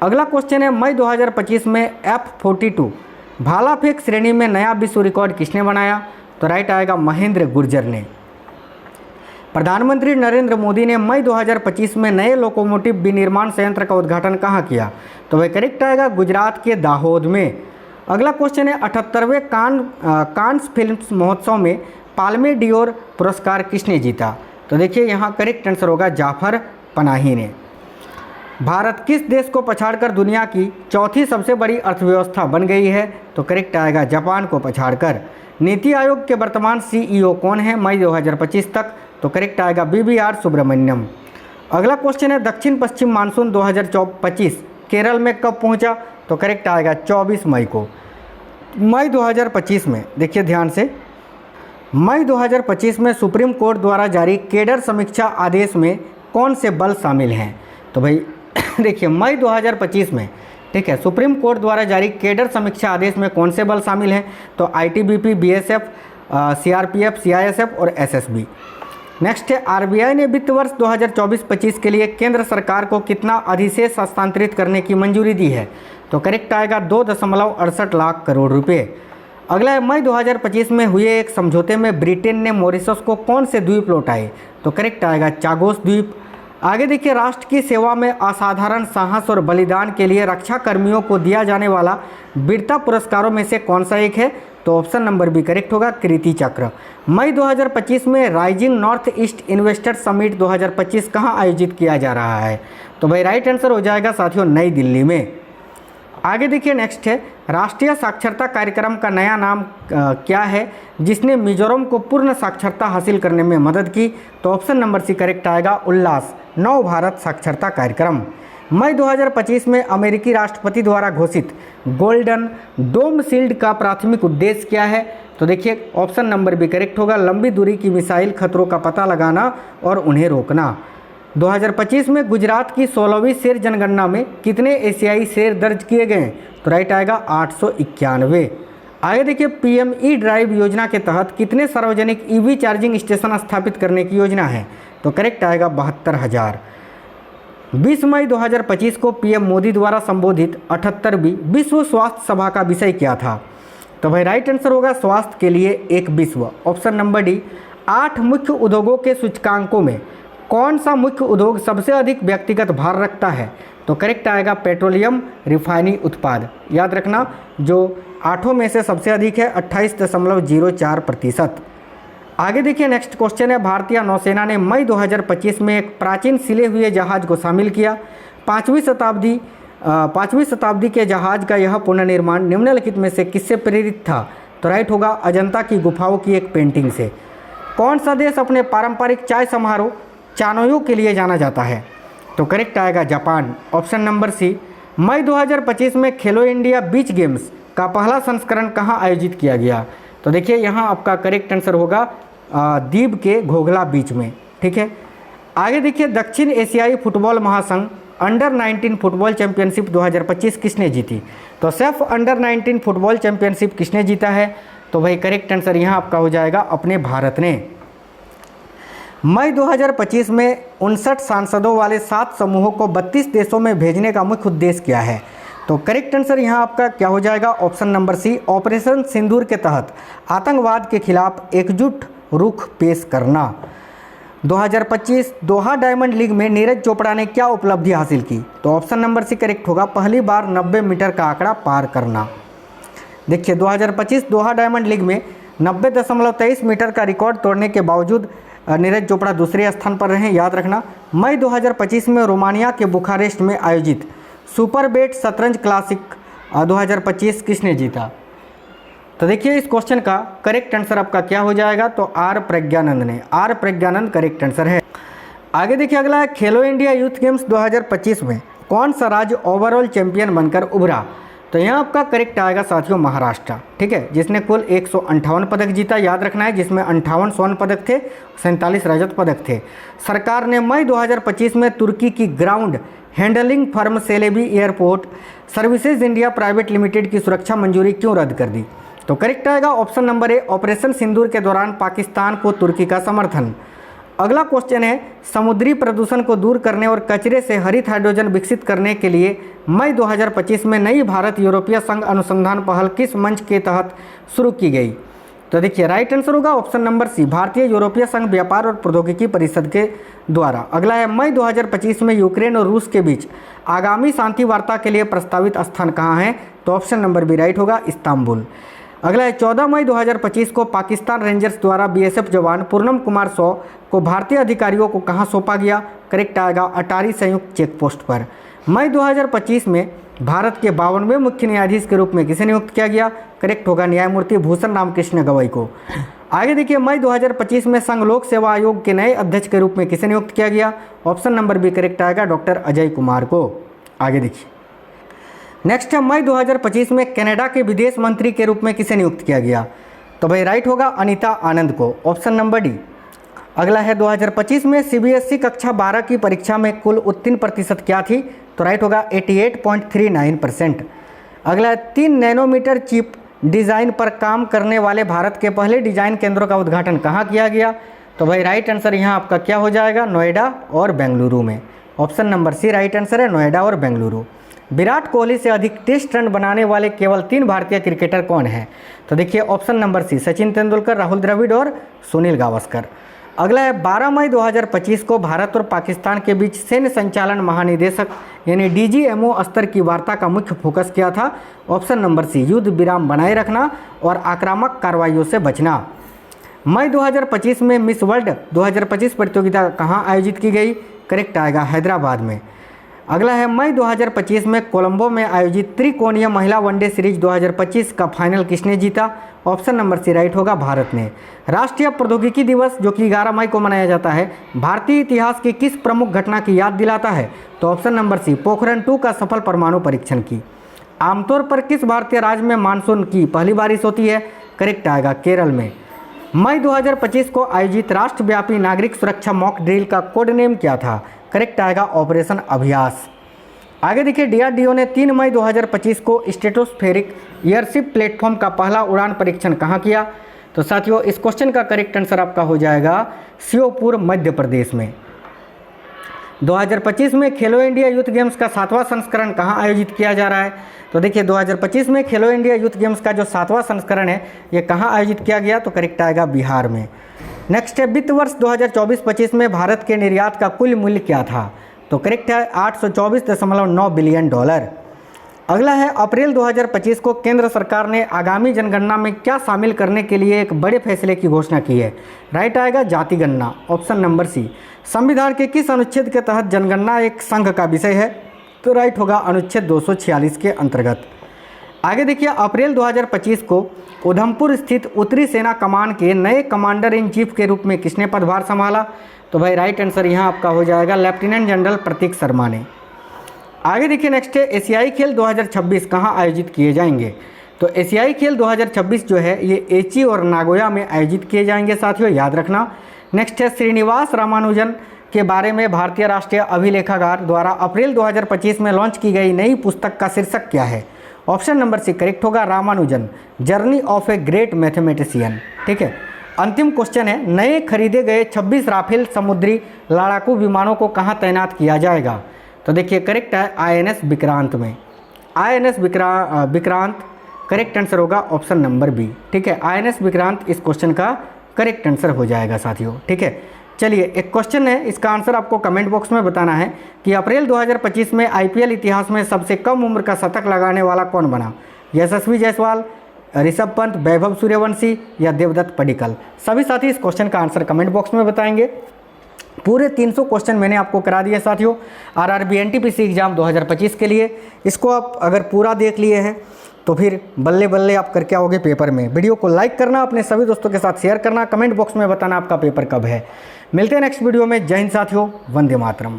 अगला क्वेश्चन है मई 2025 में F42 भाला फेंक श्रेणी में नया विश्व रिकॉर्ड किसने बनाया? तो राइट आएगा महेंद्र गुर्जर ने। प्रधानमंत्री नरेंद्र मोदी ने मई 2025 में नए लोकोमोटिव विनिर्माण संयंत्र का उद्घाटन कहाँ किया? तो वह करेक्ट आएगा गुजरात के दाहोद में। अगला क्वेश्चन है 78वें कांस फिल्म महोत्सव में पाल्मे डियोर पुरस्कार किसने जीता? तो देखिए यहाँ करेक्ट आंसर होगा जाफर पनाही ने। भारत किस देश को पछाड़कर दुनिया की चौथी सबसे बड़ी अर्थव्यवस्था बन गई है? तो करेक्ट आएगा जापान को पछाड़कर। नीति आयोग के वर्तमान CEO कौन है मई 2025 तक? तो करेक्ट आएगा BBR सुब्रमण्यम। अगला क्वेश्चन है दक्षिण पश्चिम मानसून 2025 केरल में कब पहुंचा? तो करेक्ट आएगा 24 मई को। मई 2025 में देखिए ध्यान से, मई 2025 में सुप्रीम कोर्ट द्वारा जारी केडर समीक्षा आदेश में कौन से बल शामिल हैं? तो भाई देखिए मई 2025 में, ठीक है, सुप्रीम कोर्ट द्वारा जारी केडर समीक्षा आदेश में कौन से बल शामिल हैं? तो ITBP, BSF, CRPF, CISF और SSB। नेक्स्ट है RBI ने वित्त वर्ष 2024-25 के लिए केंद्र सरकार को कितना अधिशेष हस्तांतरित करने की मंजूरी दी है? तो करेक्ट आएगा 2.68 लाख करोड़ रुपए। अगला है मई 2025 में हुए एक समझौते में ब्रिटेन ने मॉरिशस को कौन से द्वीप लौटाए? तो करेक्ट आएगा चागोस द्वीप। आगे देखिए राष्ट्र की सेवा में असाधारण साहस और बलिदान के लिए रक्षा कर्मियों को दिया जाने वाला वीरता पुरस्कारों में से कौन सा एक है? तो ऑप्शन नंबर बी करेक्ट होगा कीर्ति चक्र। मई 2025 में rising north east investor summit 2025 कहां आयोजित किया जा रहा है? तो भाई राइट आंसर हो जाएगा साथियों नई दिल्ली में। आगे देखिए नेक्स्ट है राष्ट्रीय साक्षरता कार्यक्रम का नया नाम क्या है जिसने मिजोरम को पूर्ण साक्षरता हासिल करने में मदद की? तो ऑप्शन नंबर सी करेक्ट आएगा उल्लास नव भारत साक्षरता कार्यक्रम। मई 2025 में अमेरिकी राष्ट्रपति द्वारा घोषित गोल्डन डोम शील्ड का प्राथमिक उद्देश्य क्या है? तो देखिए ऑप्शन नंबर बी करेक्ट होगा लंबी दूरी की मिसाइल खतरों का पता लगाना और उन्हें रोकना। 2025 में गुजरात की 16वीं शेर जनगणना में कितने एशियाई शेर दर्ज किए गए? तो राइट आएगा 891। आगे देखिए PME ड्राइव योजना के तहत कितने सार्वजनिक EV चार्जिंग स्टेशन स्थापित करने की योजना है? तो करेक्ट आएगा 72,000। 20 मई 2025 को PM मोदी द्वारा संबोधित 78वीं विश्व स्वास्थ्य सभा का विषय क्या था? तो भाई राइट आंसर होगा स्वास्थ्य के लिए एक विश्व, ऑप्शन नंबर डी। 8 मुख्य उद्योगों के सूचकांकों में कौन सा मुख्य उद्योग सबसे अधिक व्यक्तिगत भार रखता है? तो करेक्ट आएगा पेट्रोलियम रिफाइनिंग उत्पाद। याद रखना जो 8 में से सबसे अधिक है 28.04%। आगे देखिए नेक्स्ट क्वेश्चन है भारतीय नौसेना ने मई 2025 में एक प्राचीन सिले हुए जहाज को शामिल किया। 5वीं शताब्दी के जहाज का यह पुनर्निर्माण निम्नलिखित में से किससे प्रेरित था? तो राइट होगा अजंता की गुफाओं की एक पेंटिंग से। कौन सा देश अपने पारंपरिक चाय समारोह चानोयो के लिए जाना जाता है? तो करेक्ट आएगा जापान, ऑप्शन नंबर सी। मई 2025 में खेलो इंडिया बीच गेम्स का पहला संस्करण कहां आयोजित किया गया? तो देखिए यहां आपका करेक्ट आंसर होगा द्वीप के घोघला बीच में, ठीक है। आगे देखिए दक्षिण एशियाई फुटबॉल महासंघ अंडर 19 फुटबॉल चैंपियनशिप 2025 किसने जीती? तो सेफ अंडर 19 फुटबॉल चैंपियनशिप किसने जीता है? तो भाई करेक्ट आंसर यहाँ आपका हो जाएगा अपने भारत ने। मई 2025 में 59 सांसदों वाले 7 समूहों को 32 देशों में भेजने का मुख्य उद्देश्य क्या है? तो करेक्ट आंसर यहाँ आपका क्या हो जाएगा? ऑप्शन नंबर सी, ऑपरेशन सिंदूर के तहत आतंकवाद के खिलाफ एकजुट रुख पेश करना। 2025 दोहा डायमंड लीग में नीरज चोपड़ा ने क्या उपलब्धि हासिल की? तो ऑप्शन नंबर सी करेक्ट होगा, पहली बार 90 मीटर का आंकड़ा पार करना। देखिए 2025 दोहा डायमंड लीग में 90.23 मीटर का रिकॉर्ड तोड़ने के बावजूद नीरज चोपड़ा दूसरे स्थान पर रहे, याद रखना। मई 2025 में रोमानिया के बुखारेस्ट में आयोजित सुपर बेट शतरंज क्लासिक 2025 किसने जीता? तो देखिए इस क्वेश्चन का करेक्ट आंसर आपका क्या हो जाएगा? तो आर प्रज्ञानंद ने, आर प्रज्ञानंद करेक्ट आंसर है। आगे देखिए अगला है, खेलो इंडिया यूथ गेम्स 2025 में कौन सा राज्य ओवरऑल चैंपियन बनकर उभरा? तो यहाँ आपका करेक्ट आएगा साथियों महाराष्ट्र, ठीक है, जिसने कुल 158 पदक जीता, याद रखना है, जिसमें 58 स्वर्ण पदक थे, 47 रजत पदक थे। सरकार ने मई 2025 में तुर्की की ground handling firm Celebi airport services India private limited की सुरक्षा मंजूरी क्यों रद्द कर दी? तो करेक्ट आएगा ऑप्शन नंबर ए, ऑपरेशन सिंदूर के दौरान पाकिस्तान को तुर्की का समर्थन। अगला क्वेश्चन है, समुद्री प्रदूषण को दूर करने और कचरे से हरित हाइड्रोजन विकसित करने के लिए मई 2025 में नई भारत यूरोपीय संघ अनुसंधान पहल किस मंच के तहत शुरू की गई? तो देखिए राइट आंसर होगा ऑप्शन नंबर सी, भारतीय यूरोपीय संघ व्यापार और प्रौद्योगिकी परिषद के द्वारा। अगला है, मई 2025 में यूक्रेन और रूस के बीच आगामी शांति वार्ता के लिए प्रस्तावित स्थान कहाँ है? तो ऑप्शन नंबर बी राइट होगा, इस्तांबुल। अगला है, 14 मई 2025 को पाकिस्तान रेंजर्स द्वारा बीएसएफ जवान पूर्णम कुमार सौ को भारतीय अधिकारियों को कहां सौंपा गया? करेक्ट आएगा अटारी संयुक्त चेक पोस्ट पर। मई 2025 में भारत के 52वें मुख्य न्यायाधीश के रूप में किसे नियुक्त किया गया? करेक्ट होगा न्यायमूर्ति भूषण रामकृष्ण गवई को। आगे देखिए, मई 2025 में संघ लोक सेवा आयोग के नए अध्यक्ष के रूप में किसे नियुक्त किया गया? ऑप्शन नंबर बी करेक्ट आएगा डॉक्टर अजय कुमार को। आगे देखिए नेक्स्ट है, मई 2025 में कनाडा के विदेश मंत्री के रूप में किसे नियुक्त किया गया? तो भाई राइट होगा अनीता आनंद को, ऑप्शन नंबर डी। अगला है, 2025 में सीबीएसई कक्षा 12 की परीक्षा में कुल उत्तीर्ण प्रतिशत क्या थी? तो राइट होगा 88.39%। अगला है, 3 नैनोमीटर चिप डिज़ाइन पर काम करने वाले भारत के पहले डिजाइन केंद्रों का उद्घाटन कहाँ किया गया? तो भाई राइट आंसर यहाँ आपका क्या हो जाएगा? नोएडा और बेंगलुरु में। Option number C right answer है, नोएडा और बेंगलुरु। विराट कोहली से अधिक टेस्ट रन बनाने वाले केवल 3 भारतीय क्रिकेटर कौन हैं? तो देखिए option number C, Sachin Tendulkar, Rahul Dravid और सुनील गावस्कर। अगला है, 12 मई 2025 को भारत और पाकिस्तान के बीच सैन्य संचालन महानिदेशक यानी डीजीएमओ स्तर की वार्ता का मुख्य फोकस क्या था? ऑप्शन नंबर सी, युद्ध विराम बनाए रखना और आक्रामक कार्रवाइयों से बचना। मई 2025 में मिस वर्ल्ड 2025 प्रतियोगिता कहाँ आयोजित की गई? करेक्ट आएगा हैदराबाद में। अगला है, मई 2025 में कोलंबो में आयोजित त्रिकोणीय महिला वनडे सीरीज 2025 का फाइनल किसने जीता? ऑप्शन नंबर सी राइट होगा, भारत ने। राष्ट्रीय प्रौद्योगिकी दिवस जो कि 11 मई को मनाया जाता है, भारतीय इतिहास की किस प्रमुख घटना की याद दिलाता है? तो ऑप्शन नंबर सी, पोखरण 2 का सफल परमाणु परीक्षण की। आमतौर पर किस भारतीय राज्य में मानसून की पहली बारिश होती है? करेक्ट आएगा केरल में। मई 2025 को आयोजित राष्ट्रव्यापी नागरिक सुरक्षा मॉक ड्रिल का कोड नेम क्या था? करेक्ट आएगा ऑपरेशन अभ्यास। आगे देखिए, डीआरडीओ ने 3 मई 2025 को स्ट्रेटोस्फेरिक एयरशिप प्लेटफॉर्म का पहला उड़ान परीक्षण कहाँ किया? तो साथियों इस क्वेश्चन का करेक्ट आंसर आपका हो जाएगा श्योपुर मध्य प्रदेश में। 2025 में खेलो इंडिया यूथ गेम्स का 7वां संस्करण कहाँ आयोजित किया जा रहा है? तो देखिए 2025 में खेलो इंडिया यूथ गेम्स का जो 7वां संस्करण है ये कहाँ आयोजित किया गया? तो करेक्ट आएगा बिहार में। नेक्स्ट है, वित्त वर्ष 2024-25 में भारत के निर्यात का कुल मूल्य क्या था? तो करेक्ट है 824.9 बिलियन डॉलर। अगला है, अप्रैल 2025 को केंद्र सरकार ने आगामी जनगणना में क्या शामिल करने के लिए एक बड़े फैसले की घोषणा की है? राइट आएगा जाति गणना, ऑप्शन नंबर सी। संविधान के किस अनुच्छेद के तहत जनगणना एक संघ का विषय है? तो राइट होगा अनुच्छेद 246 के अंतर्गत। आगे देखिए, अप्रैल 2025 को उधमपुर स्थित उत्तरी सेना कमान के नए कमांडर इन चीफ के रूप में किसने पदभार संभाला? तो भाई राइट आंसर यहाँ आपका हो जाएगा लेफ्टिनेंट जनरल प्रतीक शर्मा ने। आगे देखिए नेक्स्ट है, एशियाई खेल 2026 कहाँ आयोजित किए जाएंगे? तो एशियाई खेल 2026 जो है ये एची और नागोया में आयोजित किए जाएंगे साथियों, याद रखना। नेक्स्ट है, श्रीनिवास रामानुजन के बारे में भारतीय राष्ट्रीय अभिलेखागार द्वारा अप्रैल 2025 में लॉन्च की गई नई पुस्तक का शीर्षक क्या है? ऑप्शन नंबर सी करेक्ट होगा Ramanujan, journey of a great mathematician. ठीक है, अंतिम क्वेश्चन है, नए खरीदे गए 26 राफेल समुद्री लड़ाकू विमानों को कहाँ तैनात किया जाएगा? तो देखिए करेक्ट है INS विक्रांत में। INS विक्रांत करेक्ट आंसर होगा ऑप्शन नंबर बी। ठीक है, INS विक्रांत इस क्वेश्चन का करेक्ट आंसर हो जाएगा साथियों। ठीक है, चलिए एक क्वेश्चन है, इसका आंसर आपको कमेंट बॉक्स में बताना है कि अप्रैल 2025 में IPL इतिहास में सबसे कम उम्र का शतक लगाने वाला कौन बना? यशस्वी जायसवाल, ऋषभ पंत, वैभव सूर्यवंशी या देवदत्त पडिक्कल? सभी साथी इस क्वेश्चन का आंसर कमेंट बॉक्स में बताएंगे। पूरे 300 क्वेश्चन मैंने आपको करा दिए साथियों RRB NTPC एग्जाम 2025 के लिए। इसको आप अगर पूरा देख लिए हैं तो फिर बल्ले बल्ले आप करके आओगे पेपर में। वीडियो को लाइक करना, अपने सभी दोस्तों के साथ शेयर करना, कमेंट बॉक्स में बताना आपका पेपर कब है। मिलते हैं नेक्स्ट वीडियो में। जय हिंद साथियों, वंदे मातरम।